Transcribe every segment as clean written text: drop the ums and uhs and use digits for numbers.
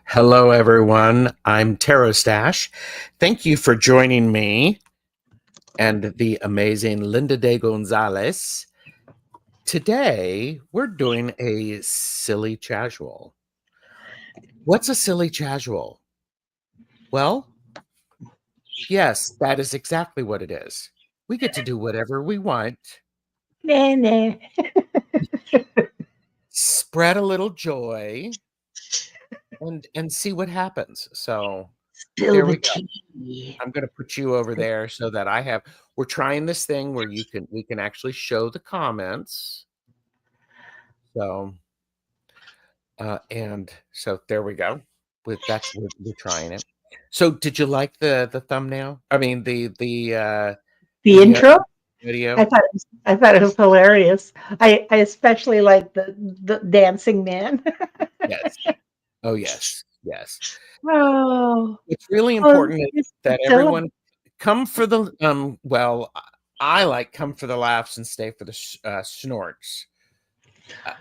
Hello, everyone. I'm Taro Stash. Thank you for joining me and the amazing Linda de Gonzalez. Today, we're doing a silly casual. What's a silly casual? Well, yes, that is exactly what it is. We get to do whatever we want, Nah, nah. spread a little joy, and see what happens. So Spill there the we go. tea. I'm gonna put you over there so that we're trying this thing where we can actually show the comments. So and so there we go. We're trying it. So did you like the thumbnail? I mean The the intro? video? I thought it was hilarious. I especially like the dancing man. Yes. Oh yes. Yes. Oh, It's really oh, important it's that Priscilla. everyone come for the well, I like come for the laughs and stay for the snorts.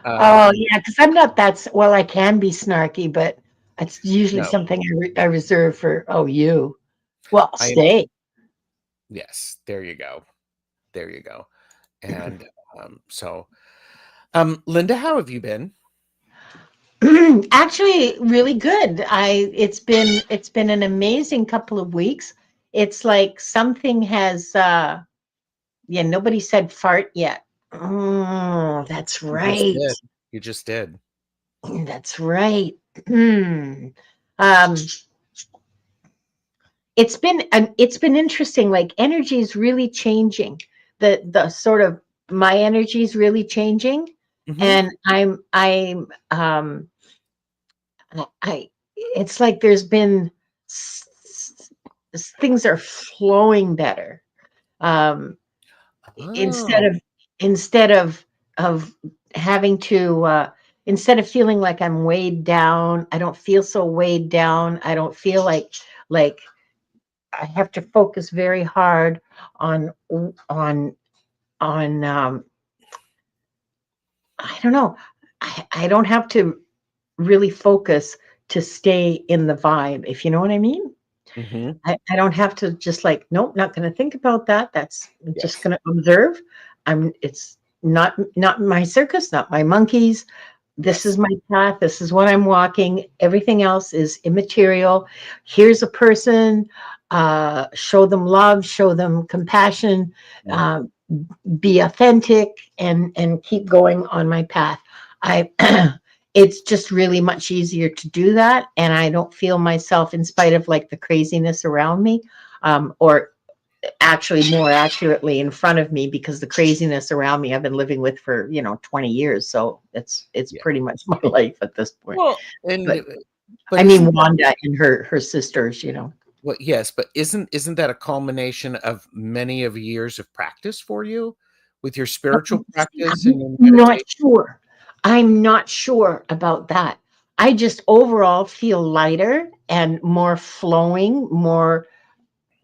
Oh, yeah, because I'm not well, I can be snarky, but it's usually No, something I reserve for, you. Well, I am. stay. Yes, there you go. There you go. And so, Linda, how have you been? Actually, really good. It's been an amazing couple of weeks. It's like something has yeah, nobody said fart yet. Oh, that's You just right. did. You just did. That's right. Um, it's been interesting. Like energy is really changing. The sort of my energy is really changing, Hmm. and I it's like there's been things are flowing better. Um, instead Oh, of instead of having to instead of feeling like I'm weighed down, I don't feel so weighed down. I don't feel like I have to focus very hard on on on I don't know. I don't have to really focus to stay in the vibe, if you know what I mean. hmm. I don't have to just like, nope, not going to think about that. That's I'm just Yes. going to observe. It's not my circus, not my monkeys. This is Yes. my path. This is what I'm walking. Everything else is immaterial. Here's a person. Show them love. Show them compassion. Yeah. Uh, be authentic and keep going on my path. I it's just really much easier to do that, and I don't feel myself in spite of like the craziness around me, or actually more accurately in front of me, because the craziness around me I've been living with for 20 years, so it's Yeah. pretty much my life at this point. Well, and But but I mean isn't that Wanda and her sisters. well? Yes, but isn't that a culmination of many of years of practice for you with your spiritual See, practice and I'm your not meditation? sure. I'm not sure about that. I just overall feel lighter and more flowing, more.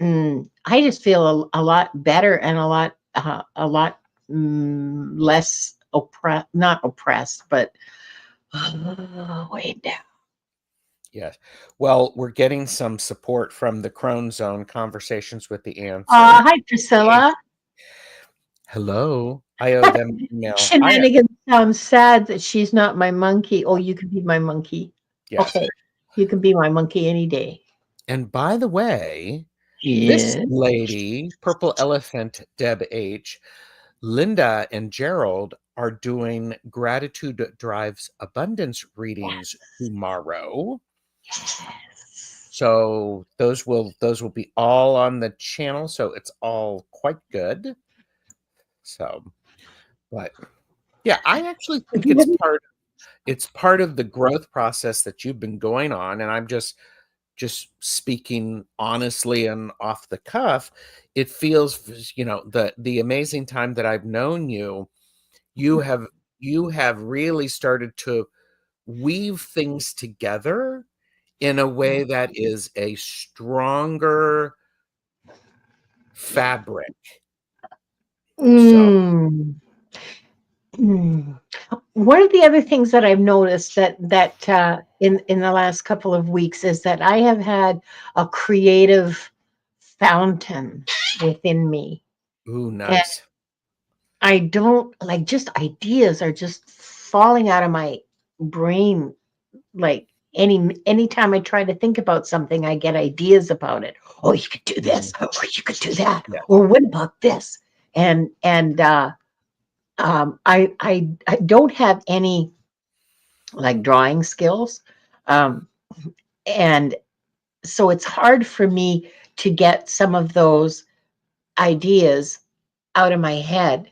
I just feel a lot better and a lot less not oppressed, but way down. Yes. Well, we're getting some support from the Crone Zone Conversations with the Answer. Hi, Priscilla. Hello. I owe them an email. Shenanigans sounds sad that she's not my monkey. Oh, you can be my monkey. Yes. Okay, you can be my monkey any day. And by the way, this Yeah. lady, Purple Elephant Deb H, Linda and Gerald are doing Gratitude Drives Abundance readings Yes. tomorrow. Yes. So those will be all on the channel. So it's all quite good. So, but yeah, I actually think it's part of the growth process that you've been going on, and I'm just speaking honestly and off the cuff. It feels, the amazing time that I've known you, you have you have really started to weave things together in a way that is a stronger fabric. So Mm. Mm. one of the other things that I've noticed that in the last couple of weeks is that I have had a creative fountain within me, Ooh, and nice. I don't like, just ideas are just falling out of my brain. Like anytime I try to think about something, I get ideas about it. Oh, you could do this, or you could do that, Yeah. or what about this? And I don't have any like drawing skills. Um, and so it's hard for me to get some of those ideas out of my head,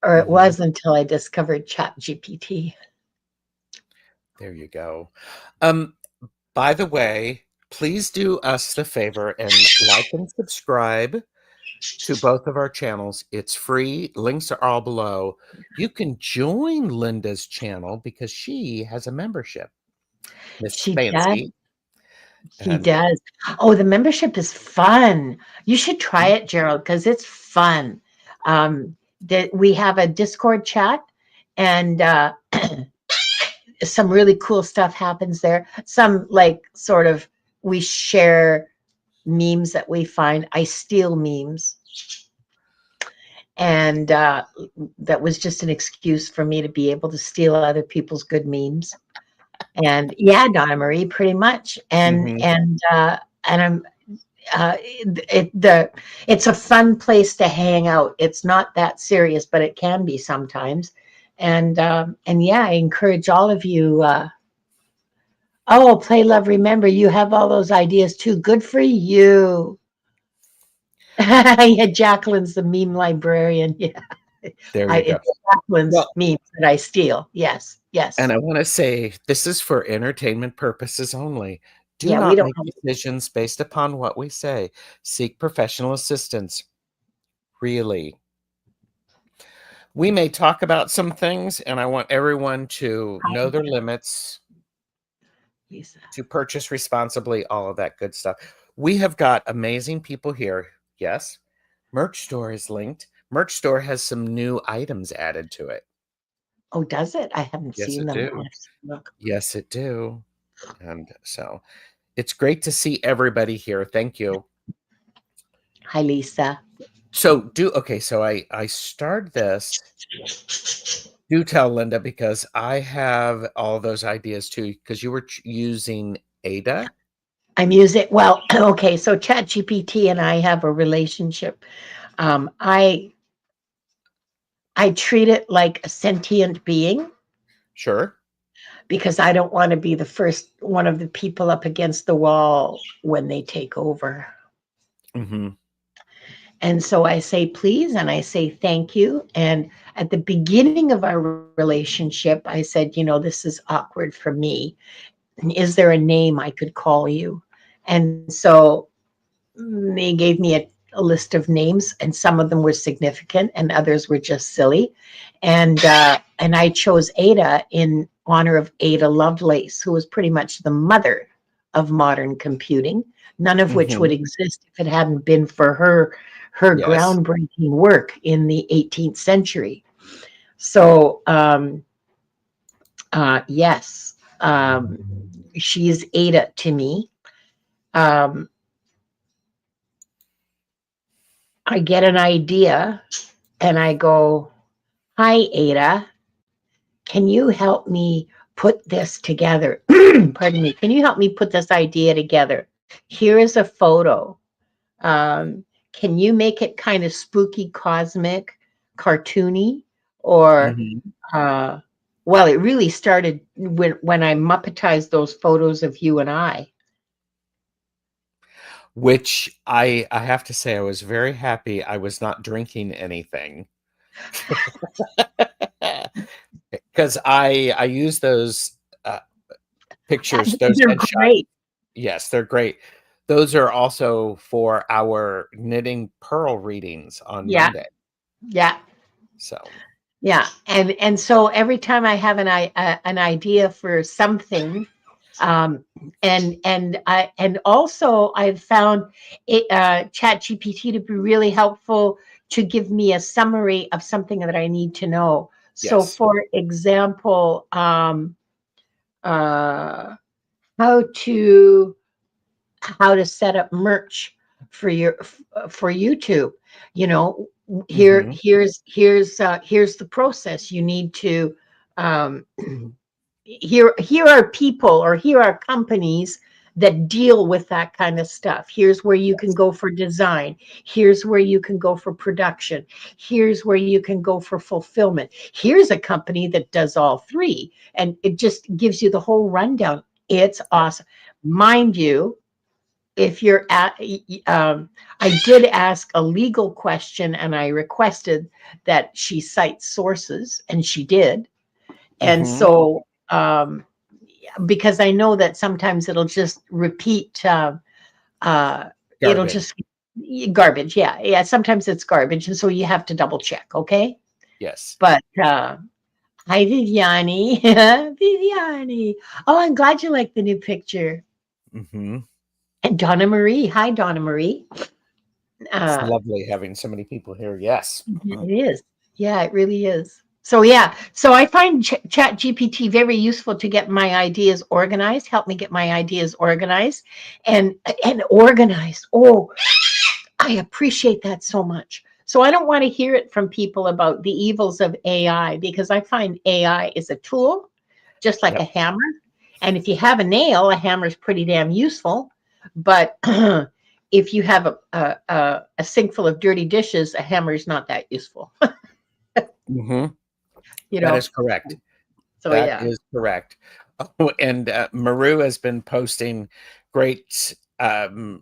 or it Mhm. was until I discovered Chat GPT. There you go. Um, by the way, please do us the favor and like and subscribe to both of our channels. It's free. Links are all below. You can join Linda's channel because she has a membership, Miss She does. Fancy. She And does. Oh, the membership is fun. You should try it, Gerald, because it's fun. That we have a Discord chat, and some really cool stuff happens there. Some like sort of we share memes that we find. I steal memes, and that was just an excuse for me to be able to steal other people's good memes. And yeah, Donna Marie, pretty much. mhm. And I'm it's a fun place to hang out. It's not that serious, but it can be sometimes. And yeah, I encourage all of you. Oh, play, love, remember. You have all those ideas too. Good for you. Yeah, Jacqueline's the meme librarian. Yeah, There you go. it's Jacqueline's Well, memes that I steal. Yes, and yes. I want to say this is for entertainment purposes only. Do Yeah, we not don't make have. decisions based upon what we say. Seek professional assistance. Really. We may talk about some things, and I want everyone to know their limits, Lisa. to purchase responsibly, all of that good stuff. We have got amazing people here. Yes. Merch store is linked. Merch store has some new items added to it. Oh, does it? I haven't Yes, seen it them. do. Let's look. Yes, it do. And so it's great to see everybody here. Thank you. Hi, Lisa. So so I started this. Do tell Linda because I have all those ideas too. Because you were using Ada. I'm using, well, okay, so ChatGPT and I have a relationship. Um, I I treat it like a sentient being Sure. because I don't want to be the first one of the people up against the wall when they take over. Hmm. And so I say please and I say thank you. And at the beginning of our relationship, I said, this is awkward for me. Is there a name I could call you? And so they gave me a list of names, and some of them were significant, and others were just silly. And I chose Ada in honor of Ada Lovelace, who was pretty much the mother of modern computing. None of which Hmm. would exist if it hadn't been for her Yes. groundbreaking work in the 18th century. So yes, she is Ada to me. Um, I get an idea and I go, hi, Ada, can you help me put this together? Pardon me. Can you help me put this idea together? Here is a photo. Um, can you make it kind of spooky, cosmic, cartoony? Or, Hmm. uh, well, it really started when I muppetized those photos of you and I. Which I have to say I was very happy I was not drinking anything. Because I use those pictures, those They're headshots. great. Yes, they're great. Those are also for our knitting pearl readings on Yeah, Monday. yeah. So, Yeah, and so every time I have an idea for something, and also I've found Chat GPT to be really helpful to give me a summary of something that I need to know. So, Yes. for example, uh, how to how to set up merch for your for YouTube. You know, Hmm. here's the process. You need to um, here are people, or here are companies that deal with that kind of stuff. Here's where you can Yes. go for design. Here's where you can go for production. Here's where you can go for fulfillment. Here's a company that does all three, and it just gives you the whole rundown. It's awesome. Mind you, if you're at I did ask a legal question, and I requested that she cite sources, and she did. And Hmm. so because I know that sometimes it'll just repeat, uh, it'll Garbage. just garbage. Yeah, yeah. Sometimes it's garbage, and so you have to double check. Okay, Yes. but hi, Viviani, Viviani. Oh, I'm glad you like the new picture. Hmm. And Donna Marie. Hi, Donna Marie. It's Uh, lovely having so many people here. Yes. it is. Yeah, it really is. So yeah, so I find Chat GPT very useful to get my ideas organized, help me get my ideas organized and organized. Oh, I appreciate that so much. So I don't want to hear it from people about the evils of AI, because I find AI is a tool, just like a Yep. hammer. And if you have a nail, a hammer is pretty damn useful. But if you have a sink full of dirty dishes, a hammer is not that useful. Hmm. you That know. is correct. So That yeah. is correct. Oh, and Maru has been posting great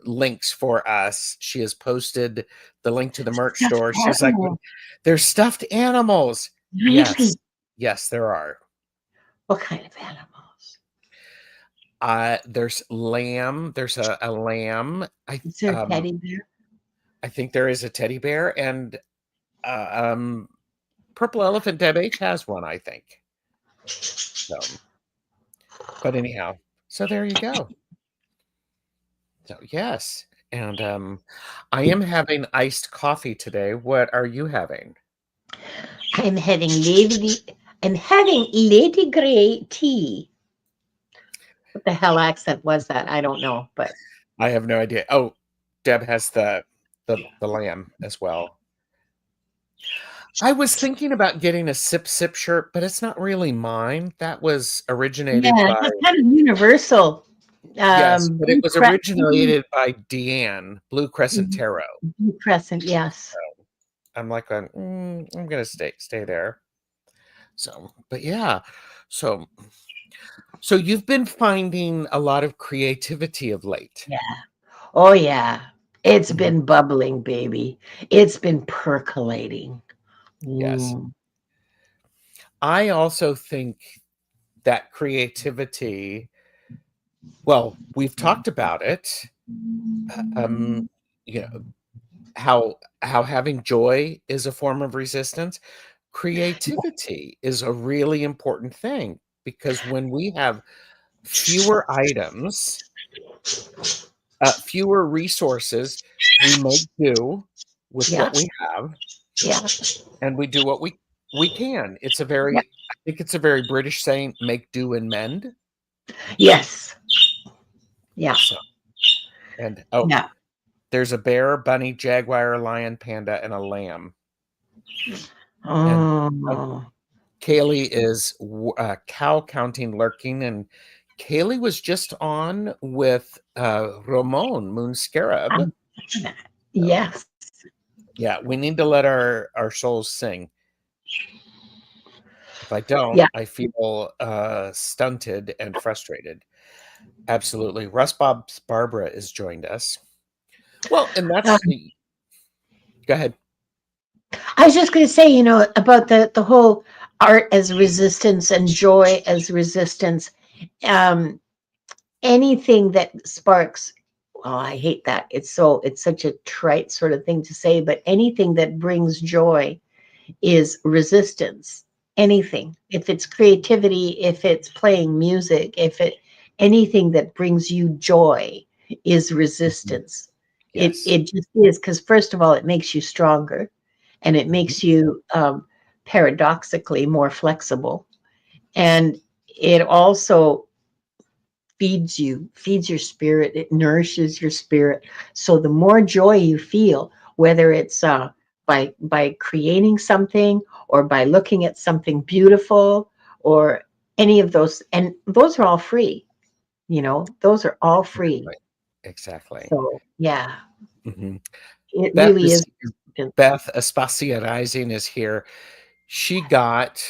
links for us. She has posted the link to the merch Stuffed store. She's like, animal. there's stuffed animals. Yes. Really? Yes, there are. What kind of animals? There's lamb. There's a lamb. Is there a teddy bear? I think there is a teddy bear, and uh, um, Purple Elephant Deb H has one, I think. So, but anyhow, so there you go. So yes, and I am having iced coffee today. What are you having? I'm having lady. I'm having Lady Grey tea. What the hell accent was that? I don't know, but I have no idea. Oh, Deb has the lamb as well. I was thinking about getting a Sip Sip shirt, but it's not really mine. That was originated yeah, by that's kind of universal. yes, but it Blue was Blue originated by Deanne, Blue Crescent Tarot. Crescent, yes. I'm like, I'm gonna stay there. So, but yeah, so you've been finding a lot of creativity of late. Yeah. Oh yeah. It's Mhm. been bubbling, baby. It's been percolating. Yes. Mm. I also think that creativity, well, we've talked about it, um, you know, how having joy is a form of resistance. Creativity is a really important thing because when we have fewer items, fewer resources, we make do with Yeah. what we have, Yeah. and we do what we can. It's a Yeah. very I think it's a very British saying, "Make do and mend." Yes. Yeah. So, and oh, Yeah. there's a bear, bunny, jaguar, lion, panda, and a lamb. And Oh. Kaylee is cow counting lurking, and Kaylee was just on with Ramon Moon Scarab. I'm So yes. yeah, we need to let our souls sing. If I don't, Yeah. I feel stunted and frustrated. Absolutely. Russ Bob's Barbara has joined us. Well, and Um, that's go ahead. I was just going to say, about the whole art as resistance and joy as resistance. Um, Anything that sparks. Well, I hate that. It's such a trite sort of thing to say, but anything that brings joy is resistance. Anything. If it's creativity, if it's playing music, if it anything that brings you joy is Mhm. resistance. It Yes. it just is, because first of all, it makes you stronger, and it Mhm. makes you paradoxically more flexible. And it also feeds your spirit, it nourishes your spirit. So the more joy you feel, whether it's by creating something or by looking at something beautiful or any of those, and those are all free, those are all free. Exactly. So yeah, Mhm. it Beth really is is. Beth Espacia Rising is here. She got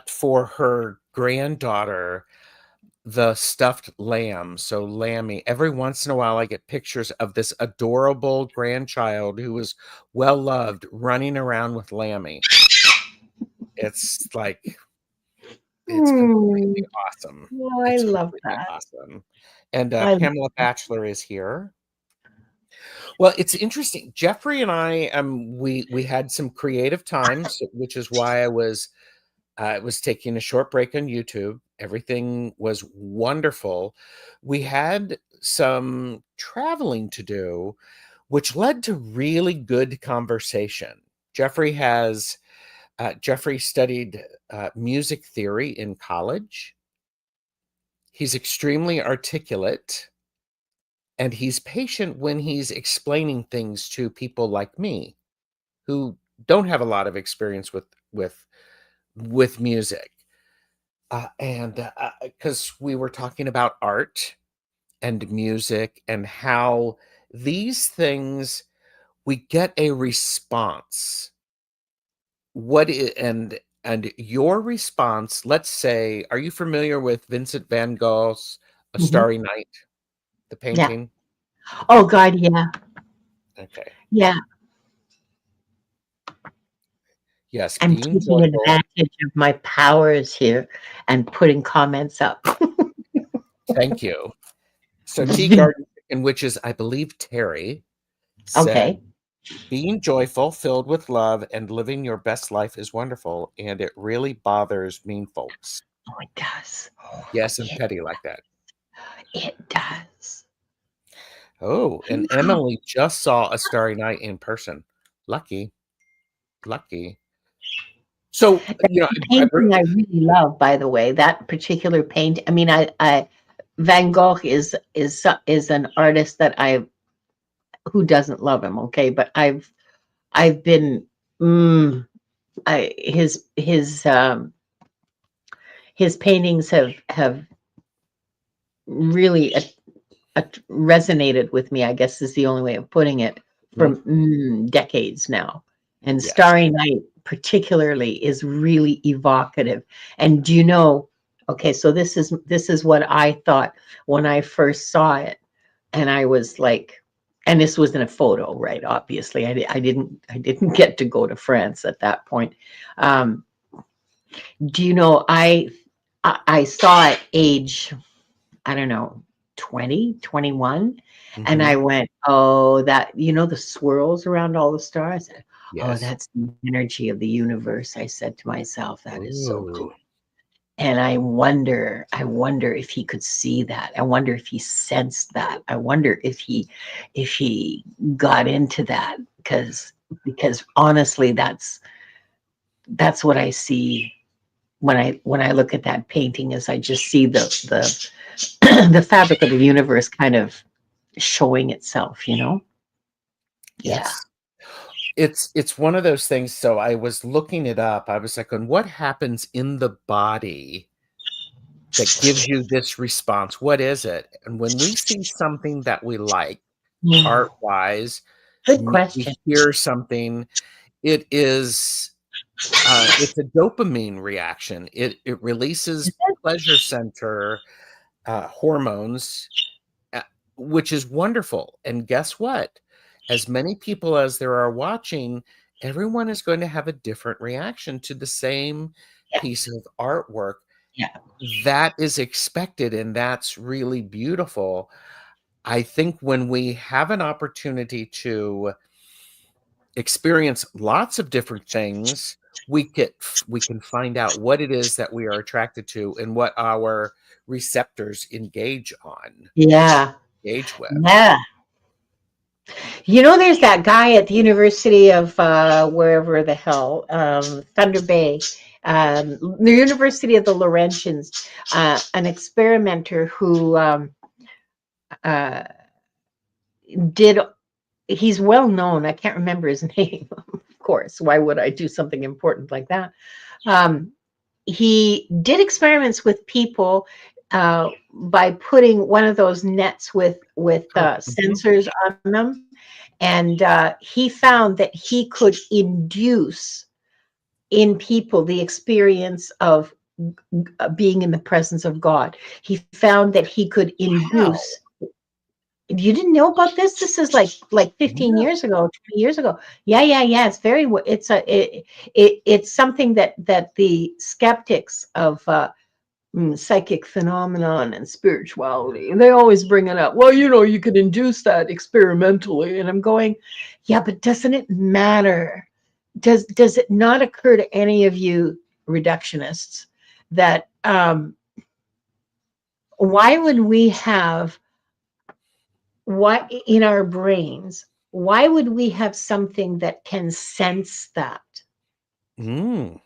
for her granddaughter the stuffed lamb. So Lammy. Every once in a while, I get pictures of this adorable grandchild who is well loved running around with Lammy. It's like it's Hmm. completely awesome. Oh, I It's love completely that. awesome. And I Pamela Batchelor is here. Well, it's interesting. Jeffrey and I, we had some creative times, which is why I was taking a short break on YouTube. Everything was wonderful. We had some traveling to do, which led to really good conversation. Jeffrey studied music theory in college. He's extremely articulate, and he's patient when he's explaining things to people like me who don't have a lot of experience with music. And because we were talking about art and music and how these things, we get a response. And your response, let's say, are you familiar with Vincent van Gogh's A Mhm. Starry Night, the Yeah. painting? Oh God, yeah, Okay. yeah. Yes, I'm being taking joyful. advantage of my powers here and putting comments up. Thank you. So Tea Garden Chicken, which is, I believe, Terry, said, Okay. being joyful, filled with love, and living your best life is wonderful, and it really bothers mean folks. Oh, it does. Oh, Yes, and it petty like that. it does. Oh, and Emily just saw A Starry Night in person. Lucky, lucky. So, The painting I really love, by the way, that particular paint. I mean, I Van Gogh is an artist that I who doesn't love him, okay, but I've been mm, I his paintings have really resonated with me, I guess is the only way of putting it, Mhm. for decades now. And Yes. Starry Night, particularly, is really evocative. And do you know? Okay, so this is what I thought when I first saw it, and I was like, and this was in a photo, right? Obviously, I didn't get to go to France at that point. Um, do you know? I saw it age, I don't know, 20, 21. And Hmm. I went, oh, that, the swirls around all the stars. Oh, Yes. that's the energy of the universe. I said to myself, that is so Ooh. cool. And I wonder if he could see that. I wonder if he sensed that. I wonder if he got into that because honestly, that's what I see when I look at that painting is I just see the fabric of the universe kind of showing itself. Yeah. Yes. It's one of those things. So I was looking it up. I was like, on what happens in the body that gives you this response? What is it? And when we see something that we like, Mm. art-wise, Good question. we hear something, it is it's a dopamine reaction. It releases pleasure center hormones, uh, which is wonderful. And guess what? As many people as there are watching, everyone is going to have a different reaction to the same Yeah. piece of artwork. Yeah. That is expected, and that's really beautiful. I think when we have an opportunity to experience lots of different things, we can find out what it is that we are attracted to and what our receptors engage Yeah. with. Yeah. You know, there's that guy at the University of wherever the hell, Thunder Bay, the University of the Laurentians, an experimenter who uh, did. He's well known. I can't remember his name, of course. Why would I do something important like that? Um, he did experiments with people by putting one of those nets with Oh, sensors on them, and he found that he could induce in people the experience of being in the presence of God. He found that he could wow. induce. You didn't know about this? This is like 15 No. years ago, 20 years ago. Yeah. It's very. It's something that the skeptics of psychic phenomenon and spirituality, they always bring it up. Well, you could induce that experimentally, and I'm going, yeah, but doesn't it matter? Does it not occur to any of you reductionists that why would we have why in our brains? Why would we have something that can sense that? Mm.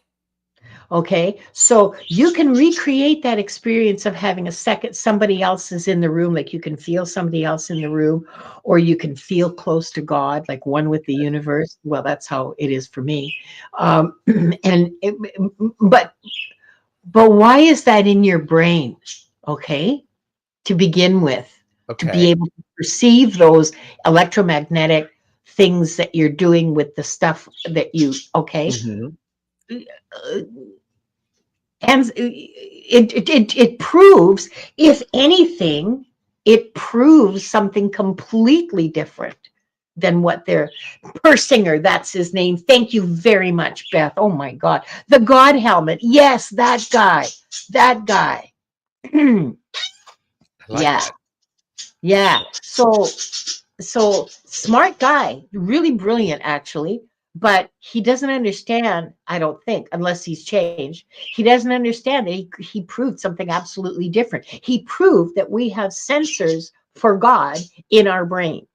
Okay, so you can recreate that experience of having a second, somebody else is in the room, like you can feel somebody else in the room, or you can feel close to God, like one with the universe. Well, that's how it is for me. And but why is that in your brain? Okay, to begin with, to be Okay. able to perceive those electromagnetic things that you're doing with the stuff that you, okay. Hmm. Uh, and it proves, if anything, it proves something completely different than what they're. Persinger, that's his name. Thank you very much, Beth. Oh my God, the God helmet. Yes, that guy. That guy. I like Yeah, that. yeah. So smart guy, really brilliant actually, but he doesn't understand, I don't think, unless he's changed. He doesn't understand that he proved something absolutely different. He proved that we have sensors for God in our brain.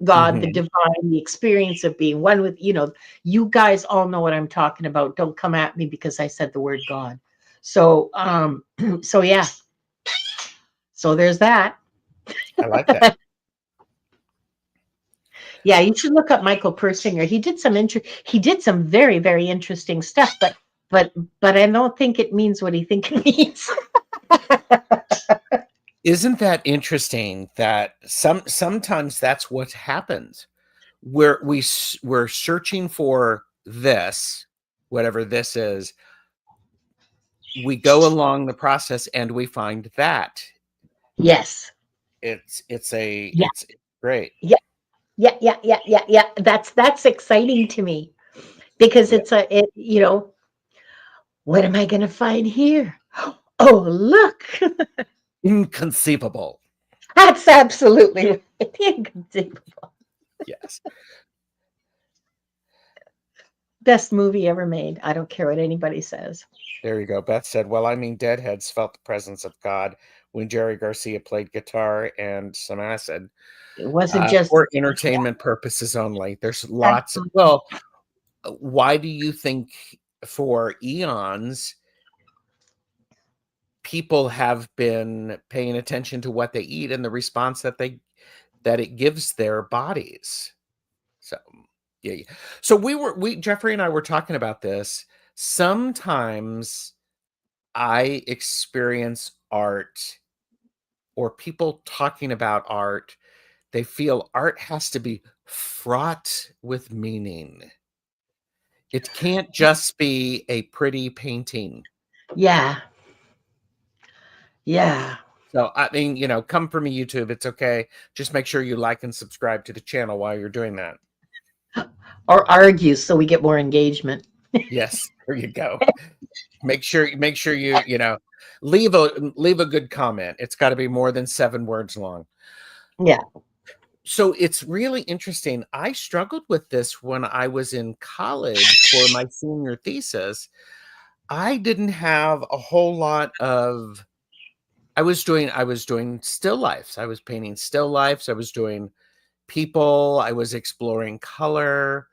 God, the Hmm. divine, the experience of being one with, you guys all know what I'm talking about. Don't come at me because I said the word God. So so yeah, so there's that. I like that. Yeah, you should look up Michael Persinger. He did some very, very interesting stuff, but but I don't think it means what he think it means. Isn't that interesting that sometimes that's what happens? We're searching for this, whatever this is. We go along the process and we find that. Yes. Yeah. It's great. Yeah. Yeah. That's exciting to me because Yeah. what am I going to find here? Oh, look. Inconceivable. That's absolutely right. Inconceivable. Yes. Best movie ever made. I don't care what anybody says. There you go. Beth said, well, I mean, Deadheads felt the presence of God when Jerry Garcia played guitar and some acid. It wasn't just For entertainment purposes only. There's lots of, well, why do you think for eons people have been paying attention to what they eat and the response that it gives their bodies? So yeah. So we Jeffrey and I were talking about this. Sometimes I experience art or people talking about art, they feel art has to be fraught with meaning. It can't just be a pretty painting. yeah. Yeah. So, I mean, come for me, YouTube. It's okay. Just make sure you like and subscribe to the channel while you're doing that. Or argue so we get more engagement. Yes, there you go. Make sure you leave a good comment. It's got to be more than 7 words long. Yeah. So it's really interesting. I struggled with this when I was in college for my senior thesis. I didn't have a whole lot of I was doing still lifes. I was painting still lifes. I was doing people, I was exploring color,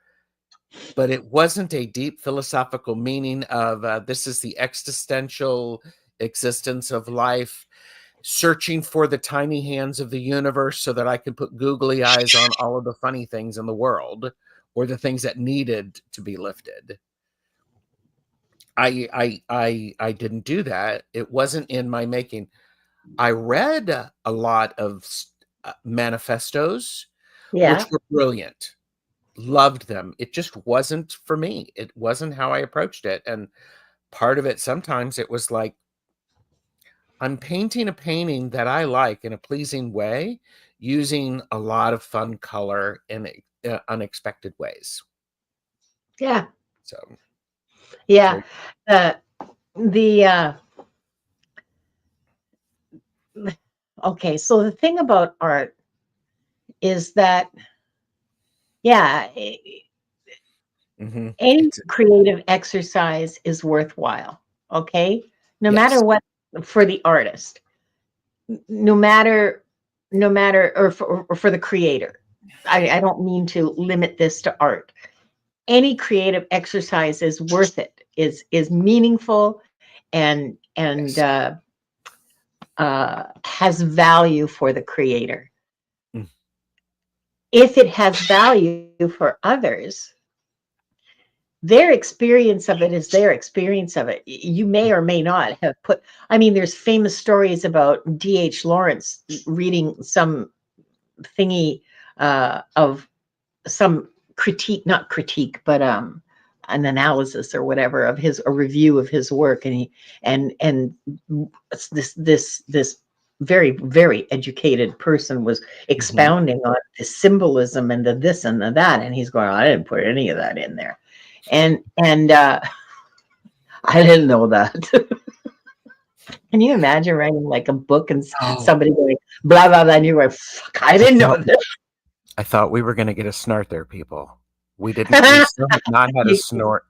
but it wasn't a deep philosophical meaning of this is the existential existence of life, searching for the tiny hands of the universe so that I could put googly eyes on all of the funny things in the world or the things that needed to be lifted. I didn't do that. It wasn't in my making. I read a lot of manifestos, Yeah. which were brilliant. Loved them. It just wasn't for me. It wasn't how I approached it. And part of it, sometimes it was like, I'm painting a painting that I like in a pleasing way, using a lot of fun color in unexpected ways. Yeah. So, Yeah. so The okay, so the thing about art is that, yeah, mhm. any It's creative exercise is worthwhile, okay? No matter yes, what, for the artist, no matter, or for the creator. I don't mean to limit this to art. Any creative exercise is worth it, is meaningful, and yes. has value for the creator. Mm, If it has value for others, their experience of it is their experience of it. You may or may not have put, I mean, there's famous stories about D.H. Lawrence reading some thingy of some critique, not critique, but an analysis or whatever of his, a review of his work, and and this very, very educated person was mhm. expounding on the symbolism and the this and the that, and he's going, I didn't put any of that in there, and I didn't know that. Can you imagine writing like a book and Oh, somebody going blah blah blah, and you're like, fuck, I I didn't know thought this. I thought we were gonna get a snort there, people. We still have not had a you, snort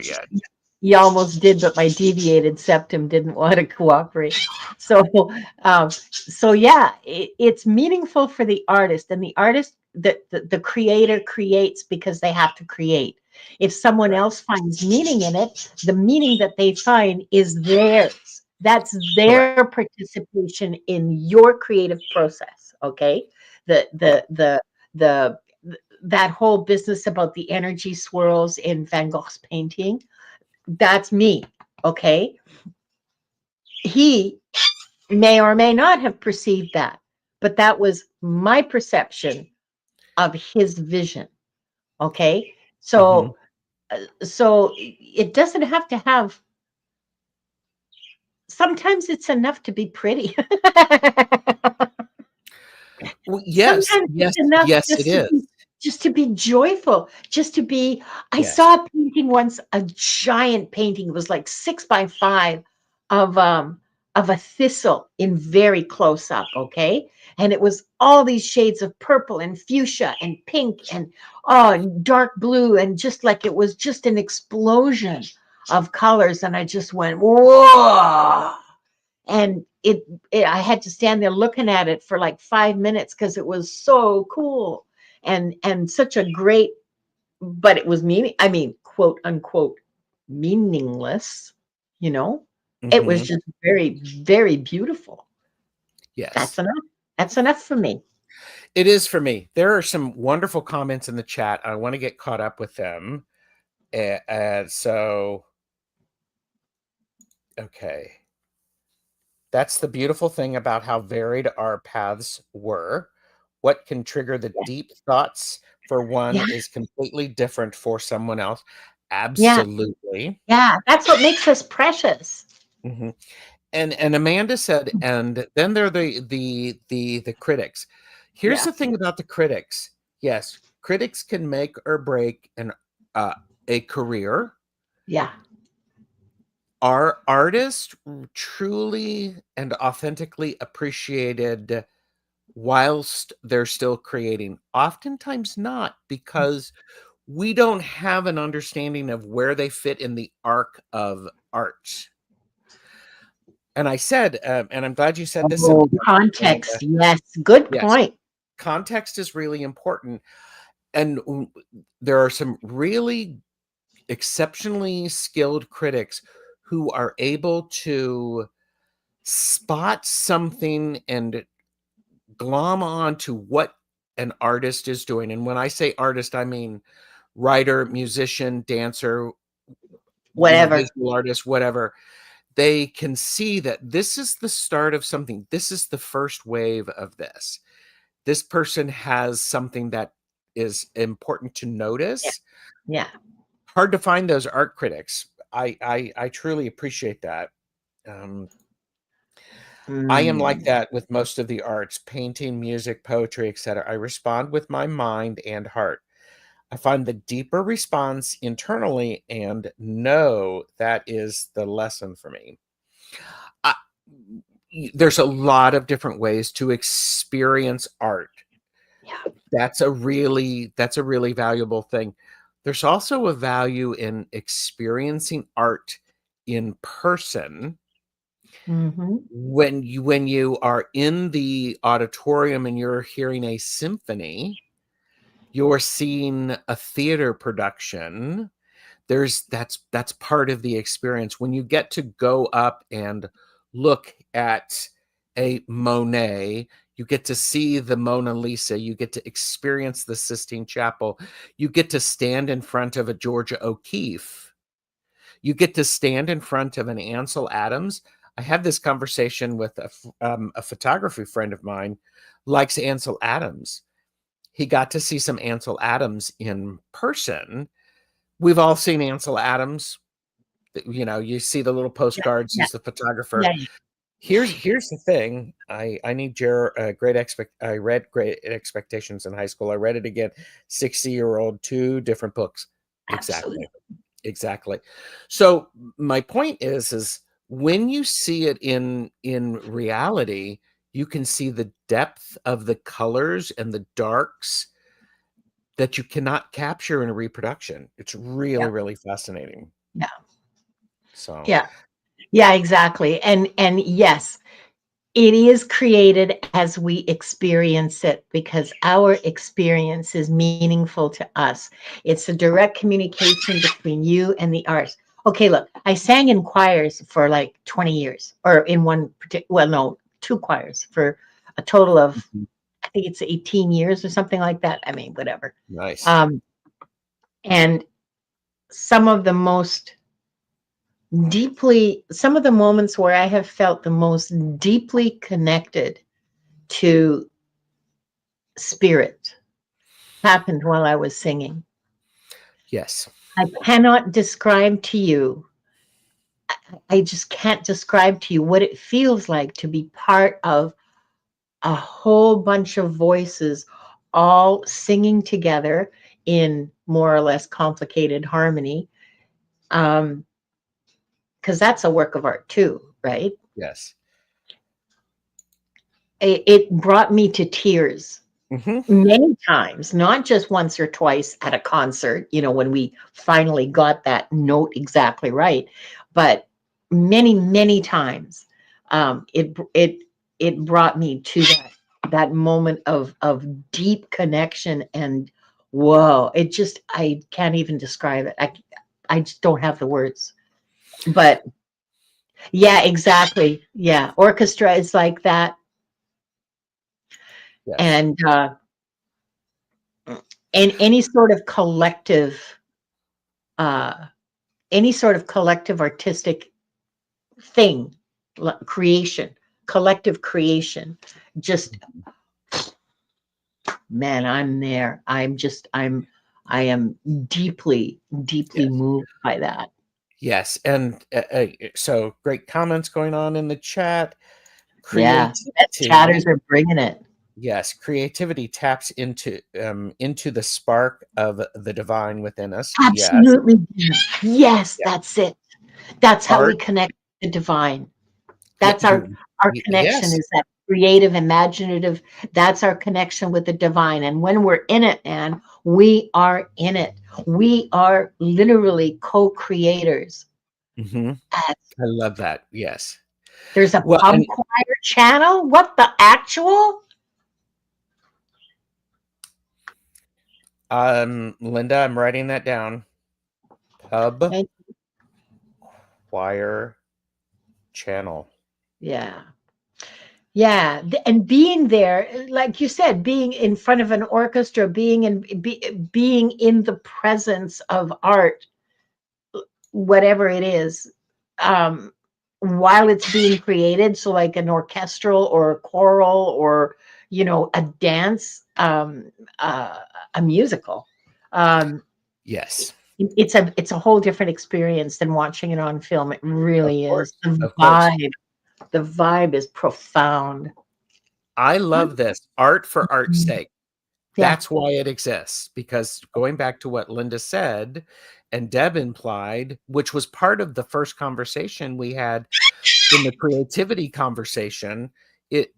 yet. you almost did, but my deviated septum didn't want to cooperate. So, so yeah, it's meaningful for the artist, and the artist, the creator creates because they have to create. If someone Right. else finds meaning in it, the meaning that they find is theirs. That's Correct. their participation in your creative process. Okay, the Yeah. the the the that whole business about the energy swirls in Van Gogh's painting, that's me. Okay. He may or may not have perceived that, but that was my perception of his vision. Okay. Mhm. So it doesn't have to have, sometimes it's enough to be pretty. Well, yes, Sometimes it's yes, enough yes, it is. just to be joyful, just to be. I Yes. saw a painting once, a giant painting. It was like 6 by 5 of a thistle in very close up, okay? And it was all these shades of purple and fuchsia and pink and dark blue, and just like it was just an explosion of colors. And I just went, whoa. And I had to stand there looking at it for like 5 minutes because it was so cool and such a great, but it was meaning, I mean, quote unquote, meaningless, you know. It was Mhm. just very, very beautiful. Yes. That's enough. That's enough for me. It is for me. There are some wonderful comments in the chat. I wanna get caught up with them. So okay. That's the beautiful thing about how varied our paths were. What can trigger the Yeah. deep thoughts for one Yeah. is completely different for someone else. Yeah. Absolutely. Yeah. That's what makes us precious. Mhm. And Amanda said, and then there are the critics. Here's Yeah. the thing about the critics. Yes, critics can make or break uh, a career. Yeah. Are artists truly and authentically appreciated whilst they're still creating? Oftentimes not, because we don't have an understanding of where they fit in the arc of art. And I said, and I'm glad you said this, Oh, Amanda, and context. Yes. Good yes, point. context is really important. And there are some really exceptionally skilled critics who are able to spot something and glom on to what an artist is doing. And when I say artist, I mean writer, musician, dancer, Whatever. visual artist, whatever. They can see that this is the start of something. This is the first wave of this. This person has something that is important to notice. Yeah. Hard to find those art critics. I truly appreciate that. I am like that with most of the arts, painting, music, poetry, etc. I respond with my mind and heart. I find the deeper response internally and know that is the lesson for me. I, there's a lot of different ways to experience art. Yeah. That's a really valuable thing. There's also a value in experiencing art in person. Mm-hmm. When you are in the auditorium and you're hearing a symphony, you're seeing a theater production. That's part of the experience. When you get to go up and look at a Monet, you get to see the Mona Lisa, you get to experience the Sistine Chapel, you get to stand in front of a Georgia O'Keeffe, you get to stand in front of an Ansel Adams. I had this conversation with a photography friend of mine, likes Ansel Adams. He got to see some Ansel Adams in person. We've all seen Ansel Adams. You know, you see the little postcards. Yeah. He's the photographer. Yeah. Here's the thing. I need your I read Great Expectations in high school. I read it again. 60-year-old, 2 different books. Absolutely. Exactly. So my point is when you see it in reality, you can see the depth of the colors and the darks that you cannot capture in a reproduction. It's really, Yeah. really fascinating. Yeah. So Yeah. Yeah, exactly. And yes, it is created as we experience it because our experience is meaningful to us. It's a direct communication between you and the art. Okay, look, I sang in choirs for like 20 years, or in one particular, well, no, 2 choirs for a total of, I think it's 18 years or something like that. I mean, whatever. nice. And some of the most some of the moments where I have felt the most deeply connected to spirit happened while I was singing. Yes. I cannot describe to you, I just can't describe to you what it feels like to be part of a whole bunch of voices all singing together in more or less complicated harmony. Because that's a work of art too, right? Yes. It brought me to tears. Mm-hmm. Many times, not just once or twice at a concert, you know, when we finally got that note exactly right, but many, many times, it brought me to that moment of deep connection and whoa, it just, I can't even describe it. I just don't have the words. But yeah, exactly. Yeah, orchestra is like that, Yes. and any sort of collective uh, any sort of collective artistic thing, creation, collective creation. Just, man, I'm there. I am deeply, deeply Yes. moved by that. Yes. And so great comments going on in the chat. Yeah, chatters Creativity. are bringing it. Yes, creativity taps into the spark of the divine within us. Yes. Absolutely. Yes, Yeah. that's it. That's how we Art. connect with the divine. Yeah, That's our connection, yes. is that creative, imaginative. That's our connection with the divine. And when we're in it, man, we are in it. We are literally co-creators. Mm-hmm. I love that. Yes. There's a Well, pub and choir channel. What the actual? Linda, I'm writing that down. Pub And choir channel. yeah. Yeah, and being there, like you said, being in front of an orchestra, being in the presence of art, whatever it is, um, while it's being created. So, like an orchestral or a choral or a dance, a musical. Um, Yes, it's a whole different experience than watching it on film. It of really course, is. The of course. vibe is profound. I love this art for art's sake. Yeah. That's why it exists, because going back to what Linda said and Deb implied, which was part of the first conversation we had in the creativity conversation, it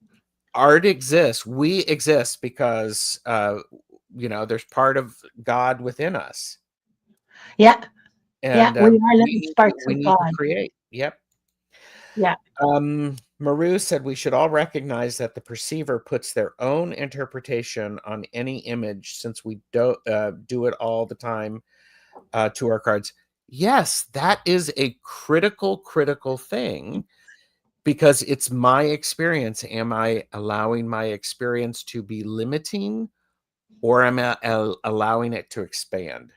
art exists. We exist because there's part of God within us, Yeah. Yeah, and we are little we sparks we of need to God. create. Yep. Yeah, Maru said we should all recognize that the perceiver puts their own interpretation on any image, since we do it all the time to our cards. Yes, that is a critical thing, because it's my experience. Am I allowing my experience to be limiting, or am I allowing it to expand?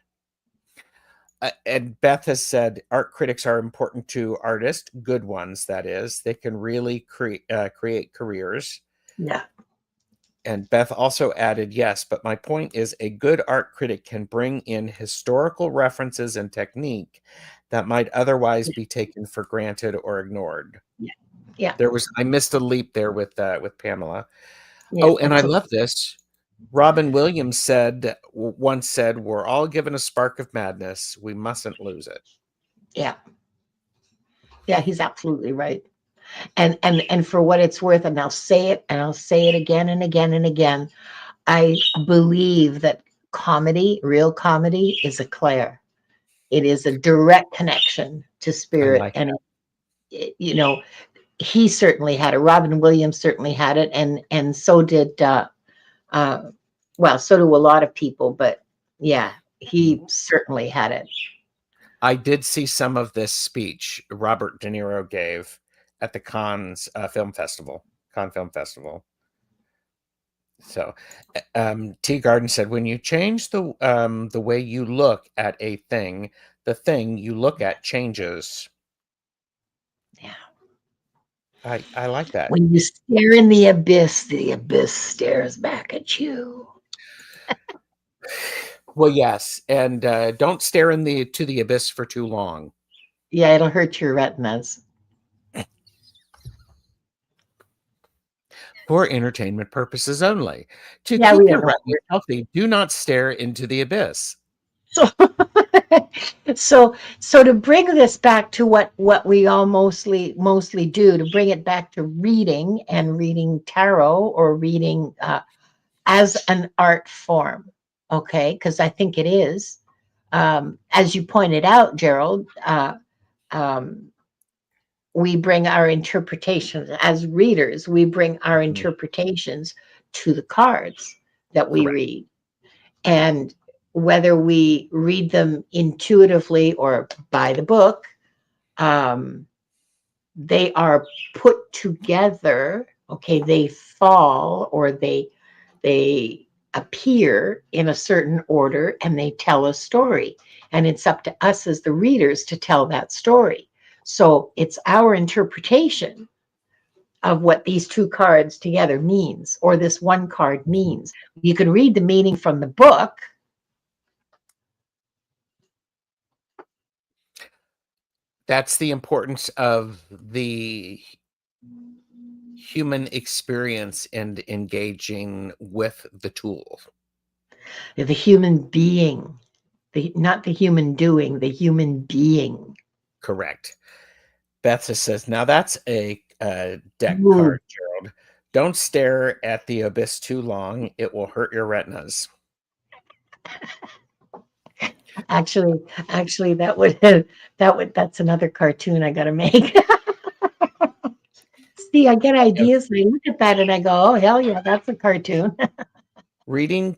And Beth has said art critics are important to artists, good ones, that is. They can really create careers. yeah, And Beth also added, yes, but my point is a good art critic can bring in historical references and technique that might otherwise yeah, be taken for granted or ignored. yeah, yeah, I missed a leap there with Pamela. yeah, Oh, and I that's okay. love this. Robin Williams once said, "We're all given a spark of madness. We mustn't lose it." Yeah, yeah, he's absolutely right. And for what it's worth, and I'll say it, and I'll say it again and again and again. I believe that comedy, real comedy, is a clair. It is a direct connection to I spirit, like and that. he certainly had it. Robin Williams certainly had it, and so did uh, well, so do a lot of people. But yeah, he certainly had it. I did see some of this speech Robert De Niro gave at the Cannes Film Festival. So, Tea Garden said, when you change the way you look at a thing, the thing you look at changes. Yeah. I like that. When you stare in the abyss stares back at you. Well, yes, and don't stare to the abyss for too long. Yeah, it'll hurt your retinas. For entertainment purposes only. To Yeah, we keep your don't know. retina healthy, do not stare into the abyss. So, so to bring this back to what we all mostly do, to bring it back to reading and reading tarot or reading as an art form, okay? Because I think it is, as you pointed out, Gerald. Um, we bring our interpretations as readers. We bring our Mhm. interpretations to the cards that we Correct. read. And whether we read them intuitively or by the book, um, they are put together. Okay, they fall or they appear in a certain order and they tell a story. And it's up to us as the readers to tell that story. So it's our interpretation of what these two cards together means, or this one card means. You can read the meaning from the book. That's the importance of the human experience and engaging with the tool. The human being, not the human doing, the human being. Correct. Beth says, now that's a deck Ooh. card, Gerald. Don't stare at the abyss too long. It will hurt your retinas. Actually, actually, that's another cartoon I got to make. See, I get Yeah. ideas and I look at that and I go, oh, hell yeah, that's a cartoon. Reading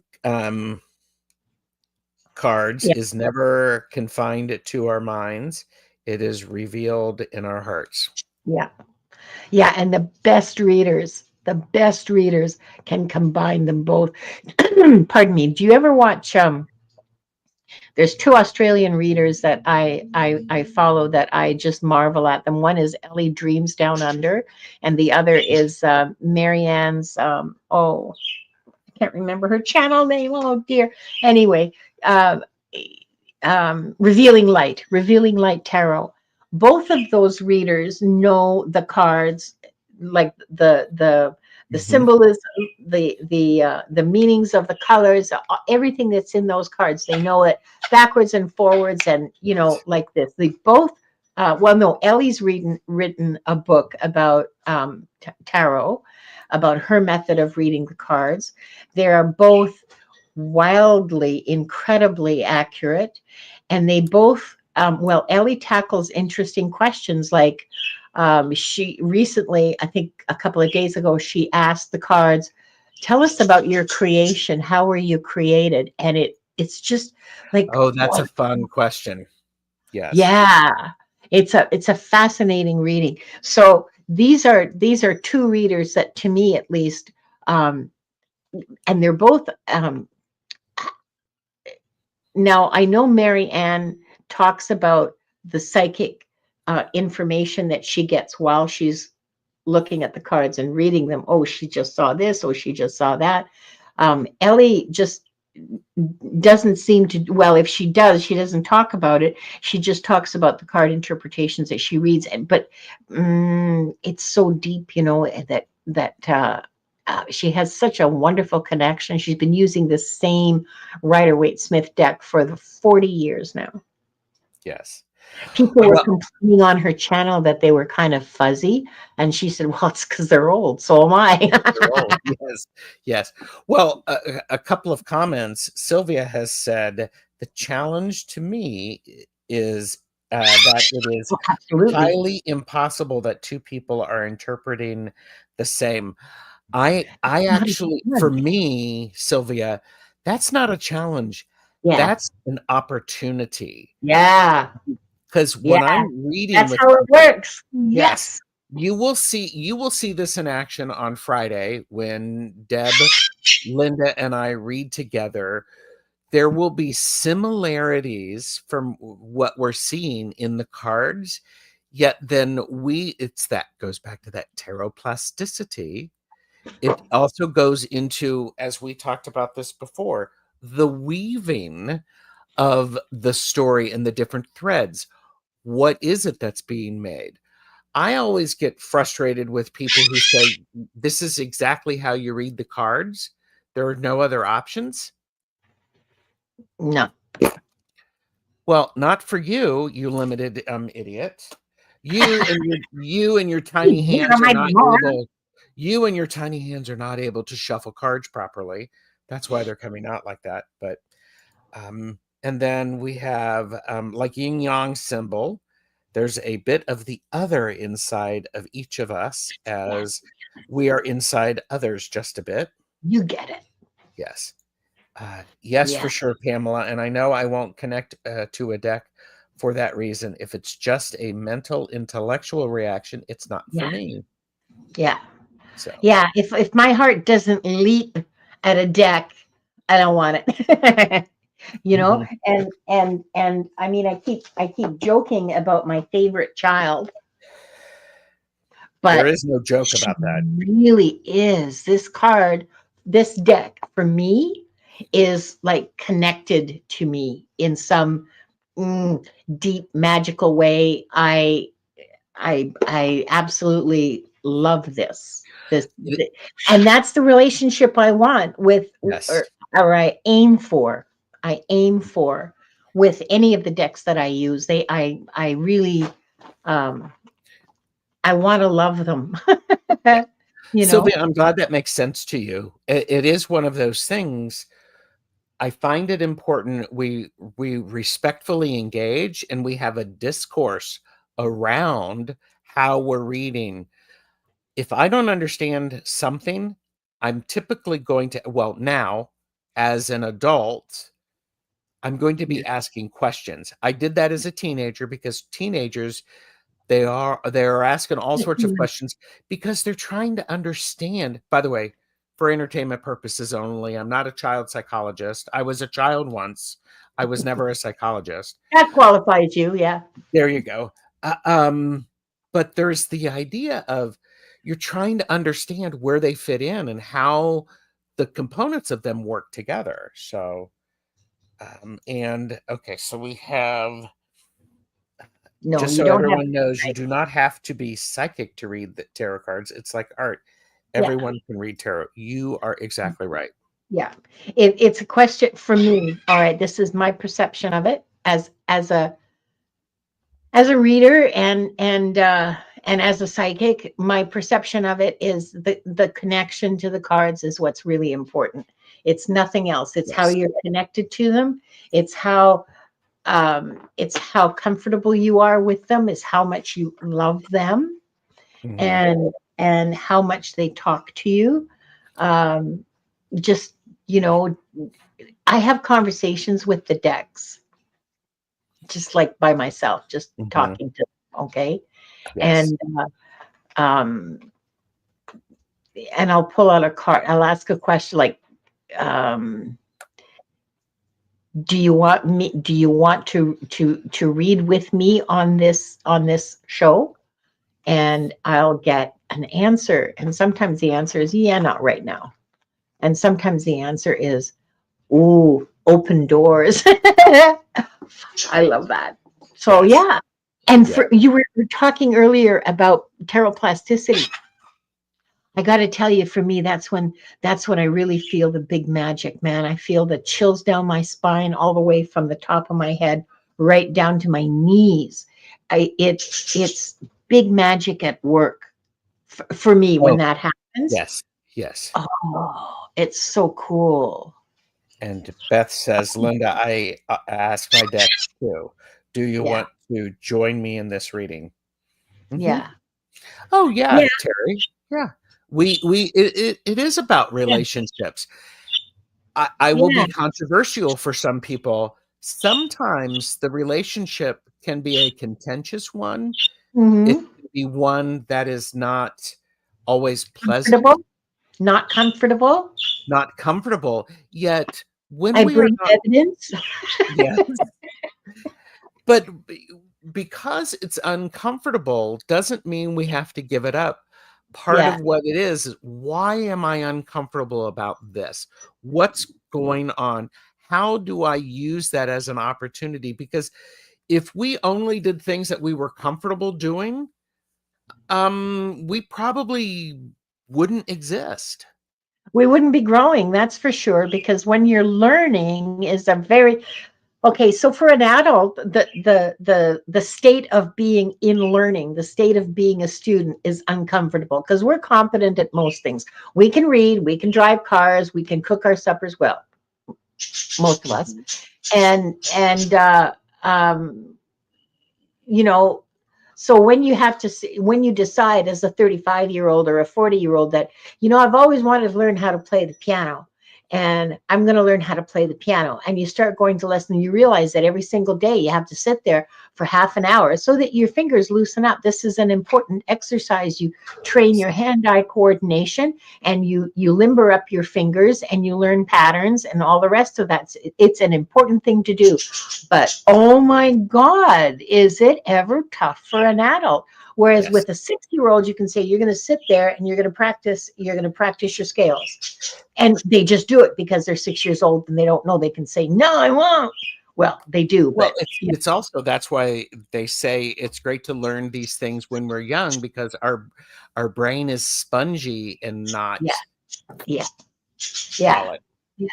cards Yeah. is never confined to our minds. It is revealed in our hearts. Yeah. Yeah. And the best readers can combine them both. Pardon me. Do you ever watch there's two Australian readers that I follow that I just marvel at them. One is Ellie Dreams Down Under, and the other is Marianne's oh, I can't remember her channel name. Oh dear. Anyway, uh, Revealing Light Tarot. Both of those readers know the cards, like the Mhm. symbolism, the meanings of the colors, everything that's in those cards. They know it backwards and forwards, and like this. They both. Well, no, Ellie's written a book about tarot, about her method of reading the cards. They are both wildly, incredibly accurate. And they both, well, Ellie tackles interesting questions like she recently, I think a couple of days ago, she asked the cards, tell us about your creation. How were you created? And it's just like, Oh, that's a fun question. Yes. yeah, it's a fascinating reading. So these are two readers that, to me at least, um, and they're both now, I know Mary Ann talks about the psychic information that she gets while she's looking at the cards and reading them. Oh, she just saw this. Oh, she just saw that. Ellie just doesn't seem to, well, if she does, she doesn't talk about it. She just talks about the card interpretations that she reads. But it's so deep, that she has such a wonderful connection. She's been using the same Rider-Waite-Smith deck for the 40 years now. Yes. People were Well, complaining on her channel that they were kind of fuzzy, and she said, well, it's because they're old. So am I. they're old. Yes. Yes. Well, a couple of comments. Sylvia has said the challenge to me is that it is Absolutely. highly impossible that two people are interpreting the same. I Not a actually, for challenge. me, Sylvia, that's not a challenge. Yeah. That's an opportunity. Yeah. Because Yeah. when I'm reading That's with how it people, works. yes, Yes. you will see this in action on Friday when Deb, Linda, and I read together. There will be similarities from what we're seeing in the cards, yet then it's that goes back to that tarot plasticity. It also goes into, as we talked about this before, the weaving of the story and the different threads. What is it that's being made? I always get frustrated with people who say, this is exactly how you read the cards. There are no other options. No. Well, not for you, you limited idiot. You and your tiny Get on hands are my not board. able. You and your tiny hands are not able to shuffle cards properly. That's why they're coming out like that. But and then we have like yin yang symbol. There's a bit of the other inside of each of us as we are inside others just a bit. You get it. Yes. Yes, Yeah. for sure, Pamela. And I know I won't connect to a deck for that reason. If it's just a mental, intellectual reaction, it's not for Yeah. me. Yeah. So, Yeah. If my heart doesn't leap at a deck, I don't want it. mhm. And I mean, I keep joking about my favorite child, There but is no joke she about that. really is. This deck for me is like connected to me in some mm, deep magical way. I absolutely love this. It- And that's the relationship I want with, yes. or I aim for. I aim for with any of the decks that I use. I really, um, I want to love them. Yeah. you know. Sylvia, I'm glad that makes sense to you. It is one of those things. I find it important we respectfully engage and we have a discourse around how we're reading. If I don't understand something, I'm typically going to, well, now as an adult, I'm going to be asking questions. I did that as a teenager because teenagers, they're asking all sorts of questions because they're trying to understand. By the way, for entertainment purposes only, I'm not a child psychologist. I was a child once. I was never a psychologist. That qualifies you, yeah. There you go. But there's the idea of you're trying to understand where they fit in and how the components of them work together. So, and okay, so we have, No, just you so don't have everyone knows, you right. do not have to be psychic to read the tarot cards. It's like art. Yeah, Everyone can read tarot. You are exactly right. yeah. It's a question for me. All right, this is my perception of it as a reader and as a psychic. My perception of it is the connection to the cards is what's really important. It's nothing else. It's how Yes. you're connected to them. It's how comfortable you are with them, is how much you love them, Mhm. and how much they talk to you. um just, you know, I have conversations with the decks, just like by myself, just Mhm. talking to them, okay? Yes. And um and I'll pull out a card. I'll ask a question like, um do you want to read with me on this show? And I'll get an answer. And sometimes the answer is, yeah, not right now. And sometimes the answer is, ooh, open doors. I love that. So Yes. yeah. And Yeah. for you were talking earlier about tarot plasticity. I got to tell you, for me, that's when I really feel the big magic, man. I feel the chills down my spine, all the way from the top of my head right down to my knees. It's big magic at work for me when Oh, that happens. yes. Yes. Oh, it's so cool. And Beth says, Linda, I asked my deck too. Do you Yeah, want to join me in this reading? Mhm. yeah, Oh yeah, yeah, Terry. Yeah. It is about yeah, relationships. I will yeah. be controversial for some people. Sometimes the relationship can be a contentious one. It Hmm. can be one that is not always pleasant, Comfortable, not comfortable. not comfortable. Yet when I we are bring not, evidence. yeah, but because it's uncomfortable doesn't mean we have to give it up. Part Yeah, of what it is why am I uncomfortable about this? What's going on? How do I use that as an opportunity? Because if we only did things that we were comfortable doing, we probably wouldn't exist. we wouldn't be growing, that's for sure, because when you're learning is a very okay. So for an adult, the state of being in learning, the state of being a student is uncomfortable because we're competent at most things. We can read, we can drive cars, we can cook our suppers well, most of us. And um you know, so when you have to when you decide as a 35-year-old or a 40-year-old that, I've always wanted to learn how to play the piano, and I'm going to learn how to play the piano, and you start going to lesson, you realize that every single day you have to sit there for half an hour so that your fingers loosen up. This is an important exercise. You train your hand-eye coordination, and you limber up your fingers, and you learn patterns and all the rest of that. It's an important thing to do. But oh my God, is it ever tough for an adult? Whereas Yes. with a 6-year-old, you can say you're going to sit there and you're going to practice your scales. And they just do it because they're 6 years old and they don't know. They can say, no, I won't. Well, they do, Well, but it's yeah, it's also that's why they say it's great to learn these things when we're young because our brain is spongy and yeah, not yeah, yeah, solid. yeah,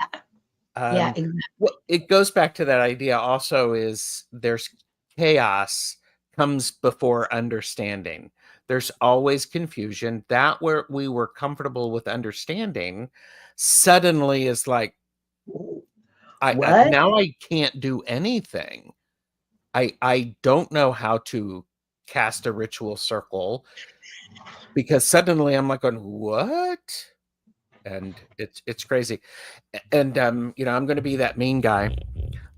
yeah, Um, exactly. well, it goes back to that idea also is there's chaos comes before understanding. There's always confusion. That where we were comfortable with understanding suddenly is like I What? now I can't do anything. I don't know how to cast a ritual circle because suddenly I'm like going, what? And it's crazy. And I'm going to be that mean guy.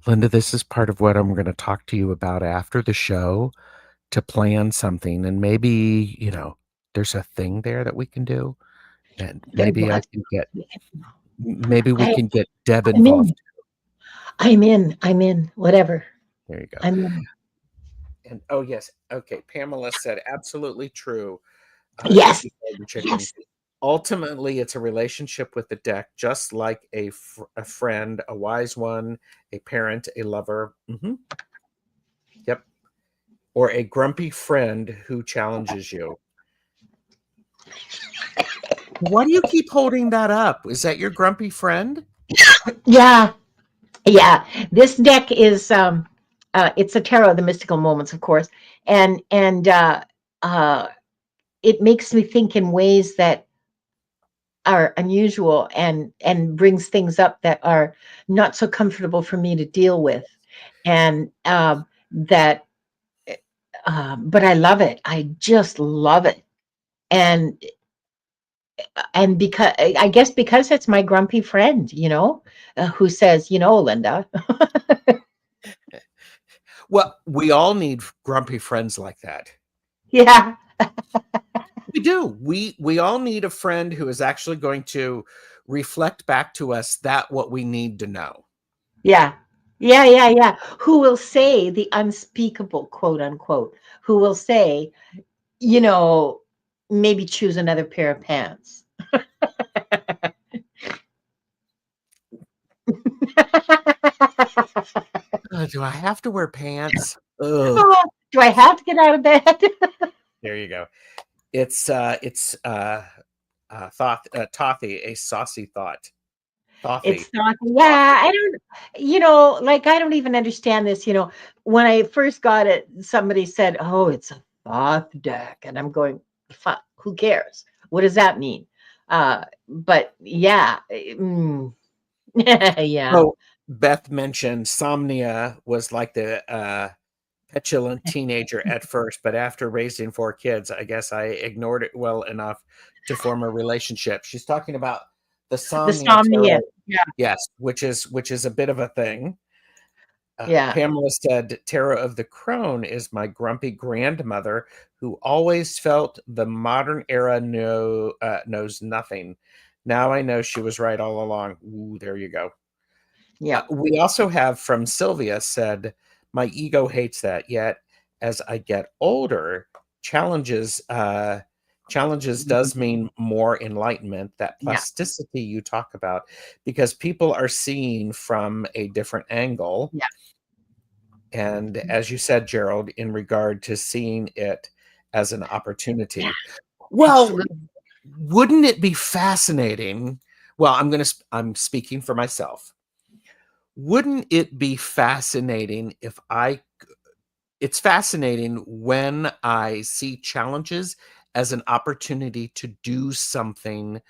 Linda, this is part of what I'm going to talk to you about after the show to plan something. And maybe, there's a thing there that we can do. And There maybe was. maybe we I, can get Deb I'm in. involved. I'm in. Whatever. There you go. I'm in. And oh, yes. Okay. Pamela said, absolutely true. Yes. She told the chicken. Yes. Ultimately, it's a relationship with the deck, just like a friend, a wise one, a parent, a lover. Yep. Or a grumpy friend who challenges you. Why do you keep holding that up? Is that your grumpy friend? Yeah. Yeah. This deck is it's a tarot of the mystical moments, of course. And uh it makes me think in ways that are unusual and brings things up that are not so comfortable for me to deal with. And that but I love it. I just love it. And because I guess because it's my grumpy friend, who says, Linda. Well, we all need grumpy friends like that. Yeah. We do. We all need a friend who is actually going to reflect back to us that what we need to know. Yeah. Yeah, yeah, yeah. Who will say the unspeakable, quote unquote, who will say, you know, maybe choose another pair of pants. Do I have to wear pants? Ugh. Oh, do I have to get out of bed? There you go. It's Tothy, a saucy thought. Tothy. It's not, yeah, I don't, like, I don't even understand this. When I first got it, somebody said, oh, it's a thoth deck. And I'm going, fuck, who cares? What does that mean? But yeah, yeah, Oh, Beth mentioned Somnia was like the petulant teenager at first, but after raising 4 kids, I guess I ignored it well enough to form a relationship. She's talking about the the Somnia somnia. tarot, Yeah, yes, which is a bit of a thing. yeah, Pamela said, Tarot of the Crone is my grumpy grandmother who always felt the modern era knows nothing. Now I know she was right all along. Ooh, there you go. yeah. We also have from Sylvia said, my ego hates that. Yet as I get older, challenges does mean more enlightenment, that Yeah, plasticity you talk about, because people are seeing from a different angle. yeah, And as you said, Gerald, in regard to seeing it as an yeah, opportunity, well, absolutely. wouldn't it be fascinating? Well, I'm speaking for myself. Wouldn't it be fascinating if it's fascinating when I see challenges as an opportunity to do something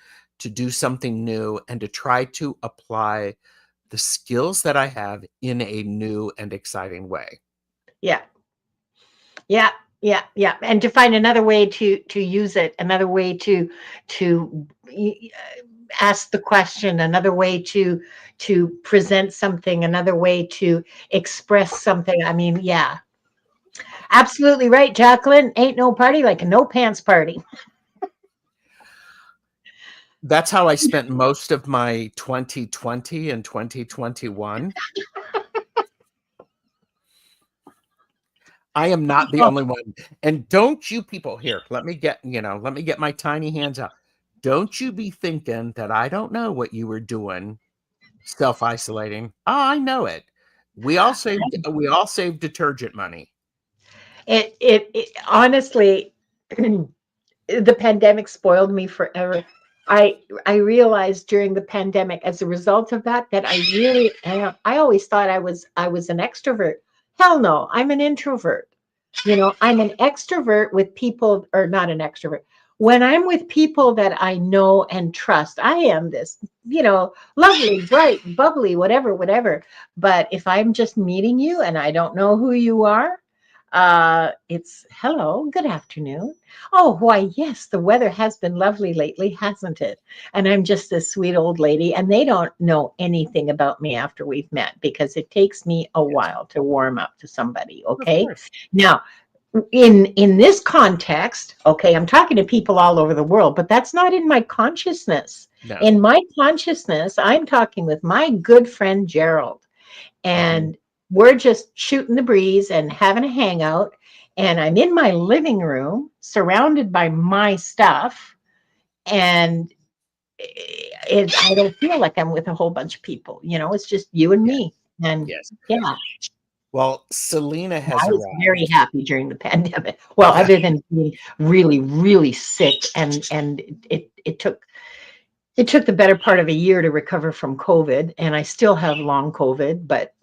new and to try to apply the skills that I have in a new and exciting way. Yeah, yeah, yeah, yeah. And to find another way to use it, another way to ask the question, another way to present something, another way to express something. I mean, yeah, absolutely right, Jacqueline. Ain't no party like a no pants party. That's how I spent most of my 2020 and 2021. I am not the Oh, only one. And don't you people here, let me get my tiny hands out. Don't you be thinking that I don't know what you were doing self-isolating. Oh, I know it. We all saved detergent money. it honestly, the pandemic spoiled me forever. I realized during the pandemic, as a result of that, that I really am. I always thought I was an extrovert. Hell no, I'm an introvert. I'm an extrovert with people, or not an extrovert. When I'm with people that I know and trust, I am this, lovely, bright, bubbly, whatever, whatever. But if I'm just meeting you and I don't know who you are, It's hello, good afternoon. Oh, why, yes, the weather has been lovely lately, hasn't it? And I'm just this sweet old lady, and they don't know anything about me after we've met because it takes me a Yes. while to warm up to somebody. Of Okay. course. Now, in this context, okay, I'm talking to people all over the world, but that's not in my consciousness. No. In my consciousness, I'm talking with my good friend Gerald, Mhm. and we're just shooting the breeze and having a hangout. And I'm in my living room surrounded by my stuff. And I don't feel like I'm with a whole bunch of people. It's just you and Yes. me. And Yes. yeah, Well, Selena has I was very arrived. happy during the pandemic. Well, other than being really, really sick, and it took the better part of a year to recover from COVID, and I still have long COVID, but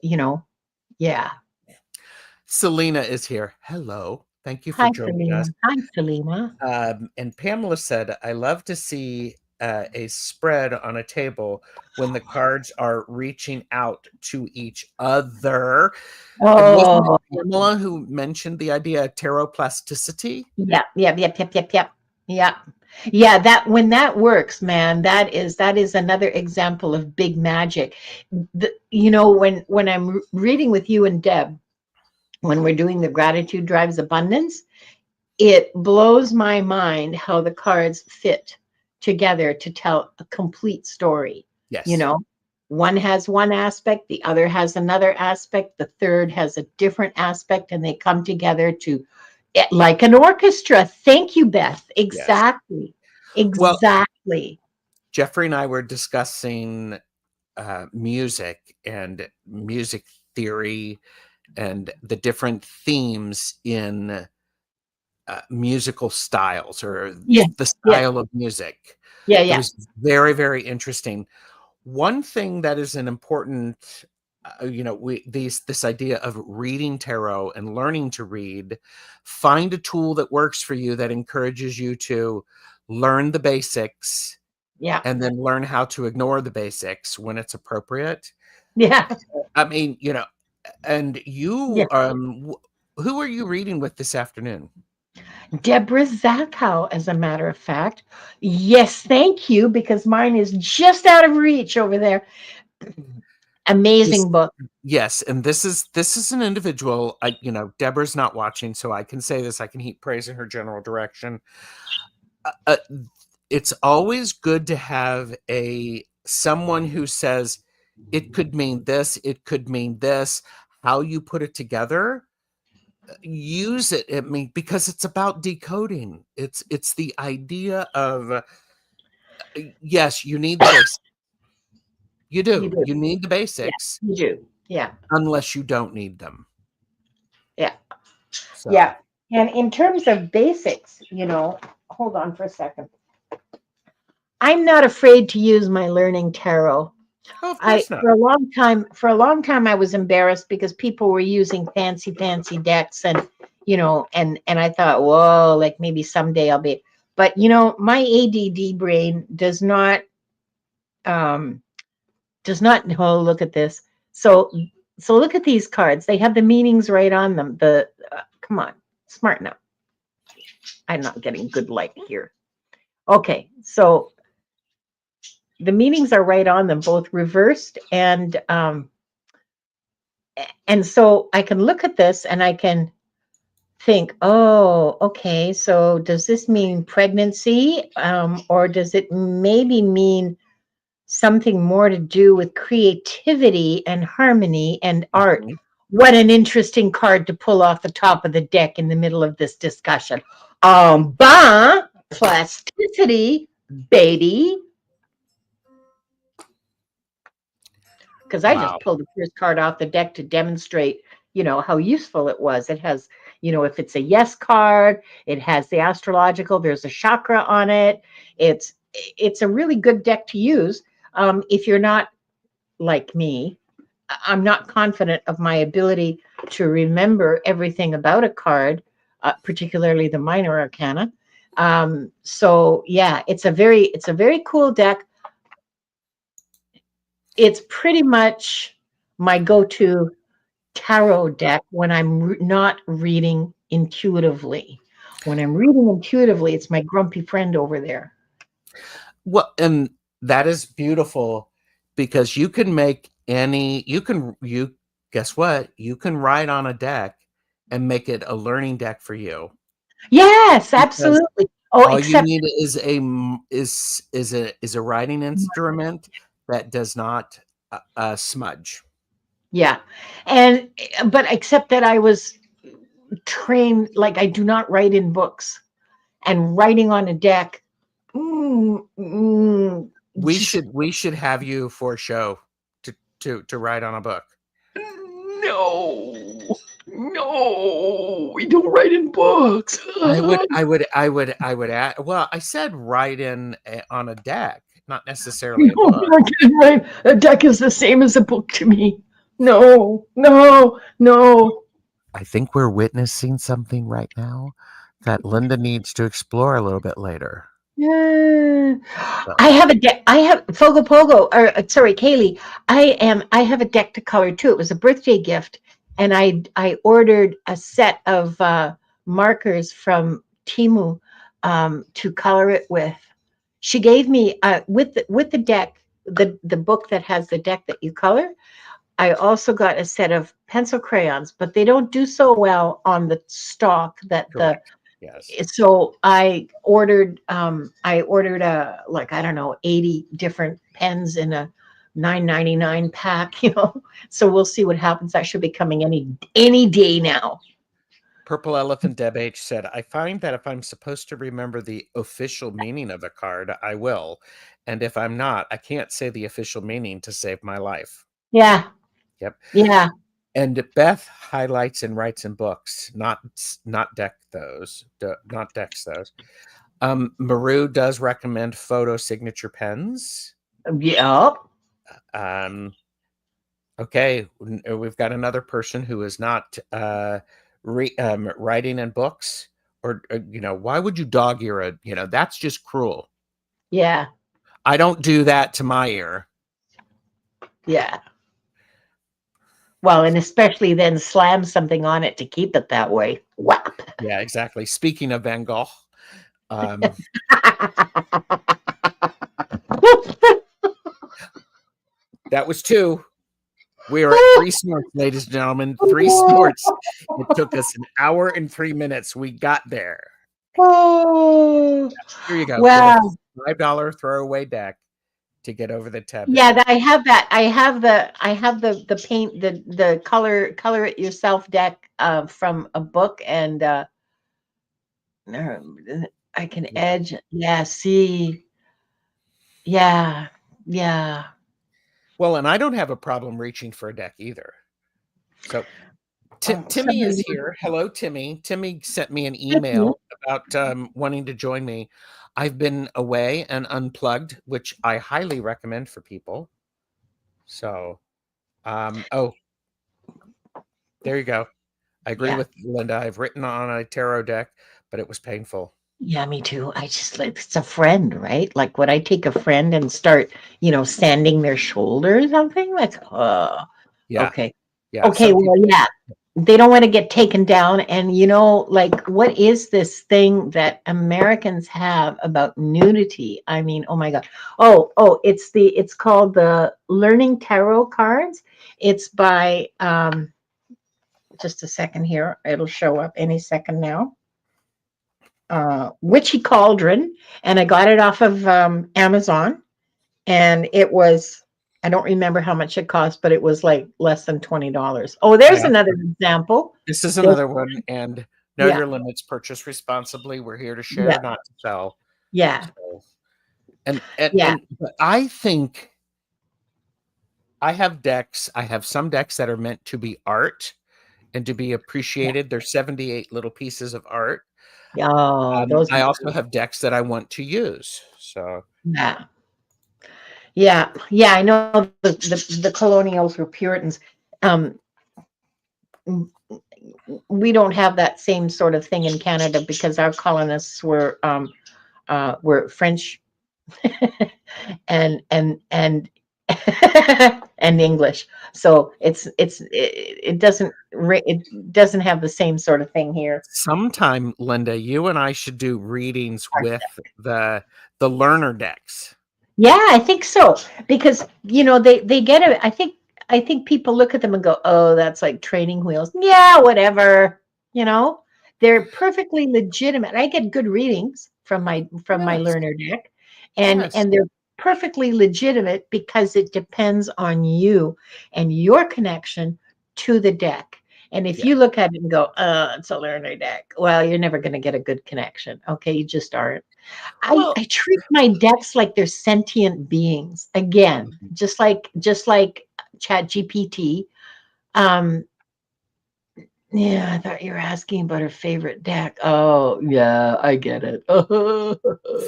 yeah. Selena is here. Hello. Thank you for Hi, joining Selena. us. Hi, Selena. And Pamela said, I love to see a spread on a table when the cards are reaching out to each other. And wasn't it Oh, Pamela who mentioned the idea of tarot plasticity? yeah, yeah, yep, yep, yep, yep, yeah, yeah. That when that works, man, that is another example of big magic. When I'm reading with you and Deb, when we're doing the gratitude drives abundance, it blows my mind how the cards fit together to tell a complete story. You Yes. know, one has one aspect, the other has another aspect, the third has a different aspect, and they come together to like an orchestra. Thank you, Beth. Yes. Exactly. Well, Exactly. Jeffrey and I were discussing music and music theory and the different themes in musical styles or Yeah. the Yeah. style of music. Yeah. It Yeah. was very, very interesting. One thing that is an important, this idea of reading tarot and learning to read, find a tool that works for you that encourages you to learn the basics Yeah. and then learn how to ignore the basics when it's appropriate. Yeah. I mean, and Yeah. you, who are you reading with this afternoon? Deborah Zachow, as a matter of fact. Yes, thank you, because mine is just out of reach over there. This, Amazing book. yes, and this is an individual. Deborah's not watching, so I can say this. I can heap praise in her general direction. Uh, it's always good to have a someone who says it could mean this, it could mean this. How you put it together, use it. I mean, because it's about decoding. It's the idea of yes, you need the basics. You You do. do. You need the Yeah, basics you do. Yeah. unless you don't need them. Yeah. So, Yeah. And in terms of basics, hold on for a second. I'm not afraid to use my learning tarot. oh, of I course not. for a long time I was embarrassed because people were using fancy decks, and I thought, whoa, like maybe someday I'll be, but my ADD brain um oh, look at this. So look at these cards. They have the meanings right on them. Come on, smart now. I'm not getting good light here. Okay, so the meanings are right on them, both reversed and so I can look at this and I can think, oh, okay, so does this mean pregnancy, or does it maybe mean something more to do with creativity and harmony and art? Mhm. What an interesting card to pull off the top of the deck in the middle of this discussion. Plasticity, baby. Because I just Wow. pulled the first card off the deck to demonstrate, how useful it was. It has, if it's a yes card, it has the astrological, there's a chakra on it. It's a really good deck to use. If you're not like me, I'm not confident of my ability to remember everything about a card, particularly the minor arcana. So yeah, it's a very cool deck. It's pretty much my go-to tarot deck when I'm not reading intuitively. When I'm reading intuitively, it's my grumpy friend over there. Well, and that is beautiful because you can make you guess what? You can write on a deck and make it a learning deck for you Yes, because absolutely. Oh, all you except need is a writing instrument that does not smudge. yeah. And but except that I was trained like I do not write in books and writing on a deck. Mm, mm, just We should have you for a show to write on a book. no, no, we don't write in books. I would add. Well, I said write on a deck, not necessarily a No, book. I can't write. A deck is the same as a book to me. No, no, no. I think we're witnessing something right now that Linda needs to explore a little bit later. Yeah. So, I have a deck. I have Fogo Pogo, or sorry, Kaylee. I have a deck to color too. It was a birthday gift, and I ordered a set of markers from Timu to color it with. She gave me with the deck, the book that has the deck that you color. I also got a set of pencil crayons, but they don't do so well on the stock that the correct. Yes. so I ordered a like I don't know 80 different pens in a 9.99 pack, you know. So we'll see what happens. That should be coming any day now. Purple Elephant Deb H said, I find that if I'm supposed to remember the official meaning of a card, I will. And if I'm not, I can't say the official meaning to save my life. Yeah. Yep. Yeah. And Beth highlights and writes in books, not not decks those. Maru does recommend photo signature pens. Yeah. Okay, we've got another person who is not writing in books, or why would you dog ear a? That's just cruel. Yeah. I don't do that to my ear. Yeah. Well, and especially then slam something on it to keep it that way. Whap. Yeah, exactly. Speaking of Van Gogh, um, that was two. We are at three snorts, ladies and gentlemen. Three snorts. It took us an hour and 3 minutes. We got there. Oh, Here you go. Get a wow. $5 throwaway deck to get over the tub Yeah, issue. I have that. I have the paint the color it yourself deck from a book and I can Yeah. edge. Yeah, see. Yeah. Yeah. Well, and I don't have a problem reaching for a deck either. So Timmy is Somebody here. Hello, Timmy. Timmy sent me an email about wanting to join me. I've been away and unplugged, which I highly recommend for people. So, oh, there you go. I agree yeah. with Linda. I've written on a tarot deck, but it was painful. Yeah, me too. I just like it's a friend, right? Like would I take a friend and start, sanding their shoulder or something? Like, Yeah, okay. yeah. Okay, Some well, people, yeah. They don't want to get taken down. And like what is this thing that Americans have about nudity? I mean, oh my God. Oh, it's called the Learning Tarot Cards. It's by just a second here. It'll show up any second now. Witchy Cauldron, and I got it off of Amazon, and it was I don't remember how much it cost, but it was like less than $20. Oh, I there's another offer. example. This is There's, another one, and know yeah, your limits. Purchase responsibly. We're here to yeah, share, not to sell. yeah, So, and yeah, and but I think I have decks. I have some decks that are meant to be art and to be yeah. appreciated. They're 78 little pieces of art. Oh, those are I also great. have decks that I want to use. So Yeah, yeah, yeah. I know the colonials were Puritans. Um, we don't have that same sort of thing in Canada because our colonists were French and and English. So it doesn't have the same sort of thing here. Sometime, Linda, you and I should do readings with the learner decks. Yeah, I think so, because they get it. I think people look at them and go, "Oh, that's like training wheels." Yeah, whatever. You know, they're perfectly legitimate. I get good readings from my Yes, learner deck, and yes, and they're perfectly legitimate because it depends on you and your connection to the deck. And if yeah. you look at it and go, it's a learner deck," well, you're never going to get a good connection. Okay, you just aren't. I, Well, I treat my decks like they're sentient beings. Again, mhm. just like Chat GPT. Um, yeah, I thought you were asking about her favorite deck. Oh, yeah, I get it.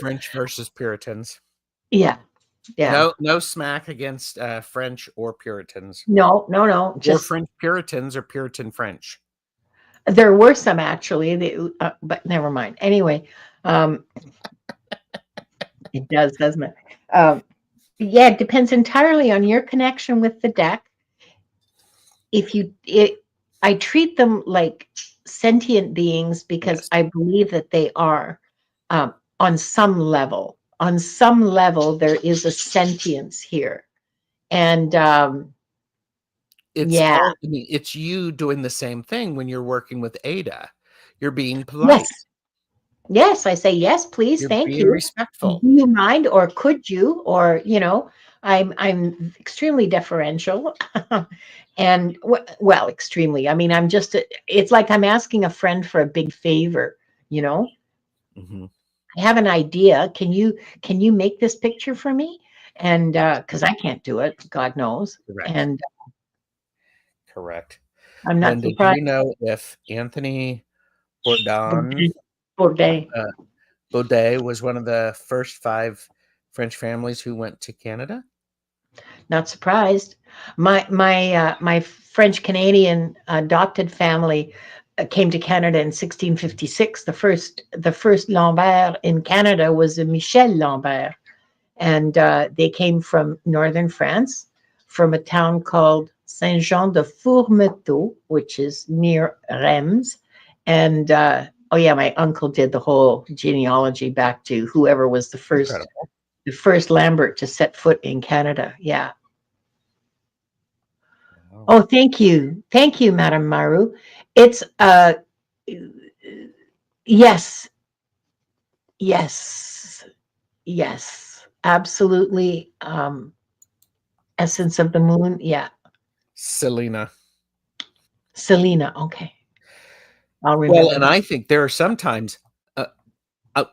French versus Puritans. Yeah, yeah. No smack against French or Puritans, No, no, no. or Just French Puritans or Puritan French. there were some actually, but never mind. Anyway, um, it does, doesn't it? Yeah, it depends entirely on your connection with the deck. If you it I treat them like sentient beings because Yes, I believe that they are, on some level. On some level, there is a sentience here, and it's yeah, all. I mean, it's you doing the same thing when you're working with Ada. You're being polite. yes, yes. I say yes, please, You're thank being you. Do respectful. you mind, or could you, or I'm extremely deferential, and well, extremely. I mean, it's like I'm asking a friend for a big favor. You know, Hmm. I have an idea. Can you make this picture for me? And because I can't do it, God knows. Correct. And Correct. I'm not Linda, do surprised. you know if Anthony Bourdain Bourdain. uh, Baudet was one of the first 5 French families who went to Canada? Not surprised. My French Canadian adopted family came to Canada in 1656. The first Lambert in Canada was a Michel Lambert, and they came from northern France, from a town called Saint Jean de Fourmeteau, which is near Reims. And oh yeah, my uncle did the whole genealogy back to whoever was the first Incredible. the first Lambert to set foot in Canada. Yeah. Wow. Oh, thank you, Madame Maru. It's yes, yes, yes, absolutely. Essence of the Moon. Yeah, Selena. Selena. Okay, I'll Well, remember and that. I think there are sometimes uh, uh,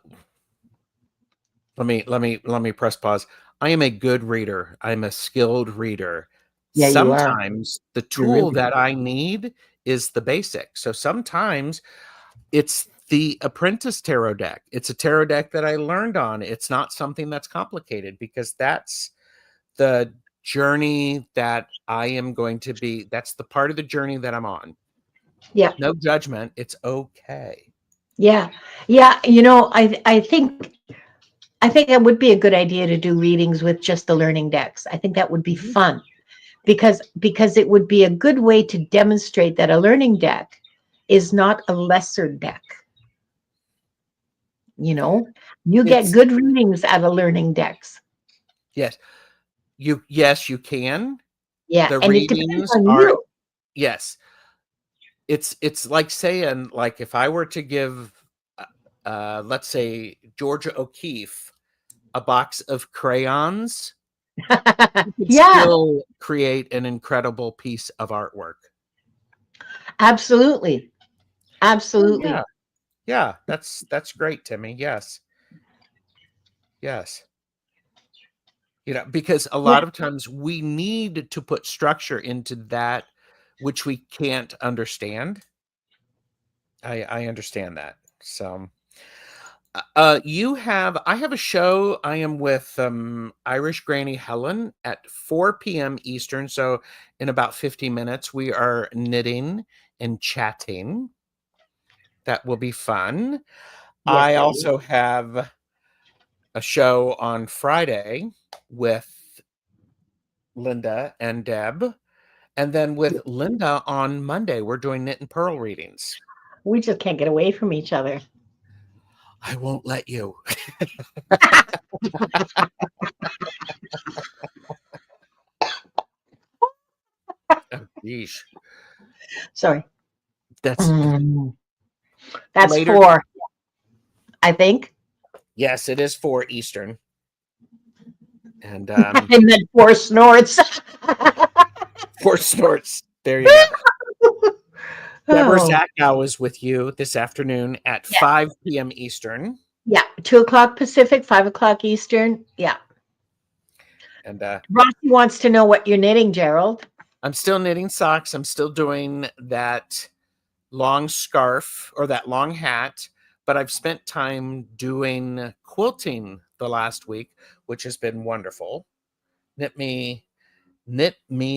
let me press pause. I am a good reader. I'm a skilled reader. Yeah, you are. Sometimes the You tool really are. that I need is the basic. So sometimes it's the Apprentice Tarot deck. It's a tarot deck that I learned on. It's not something that's complicated because that's the journey that I am going to be. That's the part of the journey that I'm on. Yeah, No judgment. It's okay. yeah, yeah. I think it would be a good idea to do readings with just the learning decks. I think that would be Mhm. fun because it would be a good way to demonstrate that a learning deck is not a lesser deck. You know, you get It's good readings out of learning decks. yes. Yes, you can. Yeah, The and it depends readings on are you. yes. It's like saying, like, if I were to give let's say Georgia O'Keeffe a box of crayons, you could Yeah, still create an incredible piece of artwork. absolutely, Oh yeah. absolutely. Yeah, that's great, Timmy. Yes. Yes. Because a Yeah, lot of times we need to put structure into that which we can't understand. I understand that. So I have a show. I am with Irish Granny Helen at 4 p.m. Eastern. So in about 50 minutes, we are knitting and chatting. That will be fun. yes, I it is. also have a show on Friday with Linda and Deb. And then with Linda on Monday, we're doing Knit and Pearl readings. We just can't get away from each other. I won't let you. Oh, geez. Sorry. That's That's later. 4, I think. Yes, it is 4 Eastern. And And then 4 snorts. 4 snorts. There you go. Deborah Oh, Zackow is with you this afternoon at yeah. 5 p.m. Eastern. Yeah. 2 o'clock Pacific, 5 o'clock Eastern. Yeah. And Rossi wants to know what you're knitting, Gerald. I'm still knitting socks. I'm still doing that long scarf or that long hat, but I've spent time doing quilting the last week, which has been wonderful. Knit me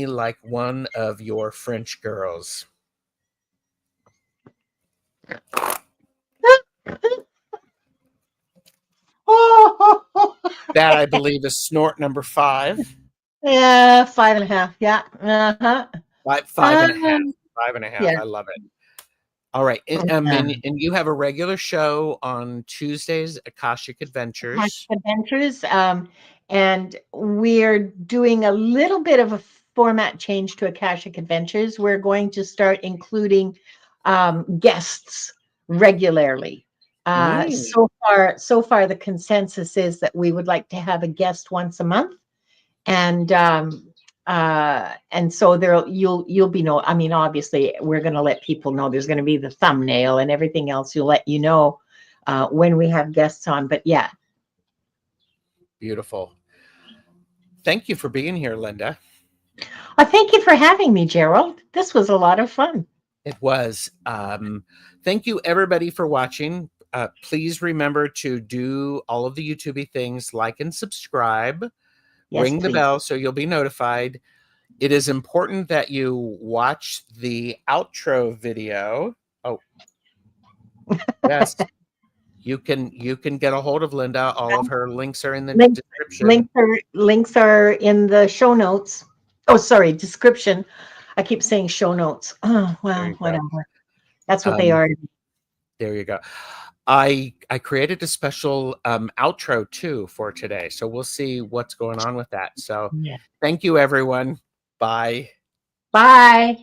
like one of your French girls. That, I believe, is snort number 5. Yeah, 5.5. Yeah. Uh-huh. 5.5. 5.5. Yeah. I love it. All right. And you have a regular show on Tuesdays, Akashic Adventures. Adventures. And we're doing a little bit of a format change to Akashic Adventures. We're going to start including guests regularly. So far, the consensus is that we would like to have a guest once a month, and so there you'll be I mean, obviously, we're going to let people know there's going to be the thumbnail and everything else. You'll let you know when we have guests on. But yeah. Beautiful. Thank you for being here, Linda. Thank you for having me, Gerald. This was a lot of fun. It was. Thank you, everybody, for watching. Please remember to do all of the YouTube things, like and subscribe. Yes, Ring the please. bell so you'll be notified. It is important that you watch the outro video. Oh, yes. You can get a hold of Linda. All of her links are in the description. Links are in the show notes. Oh, sorry, description. I keep saying show notes. Oh, well, whatever. That's what they are. There you go. I created a special outro too for today, so we'll see what's going on with that. So, Yeah. thank you, everyone. Bye. Bye.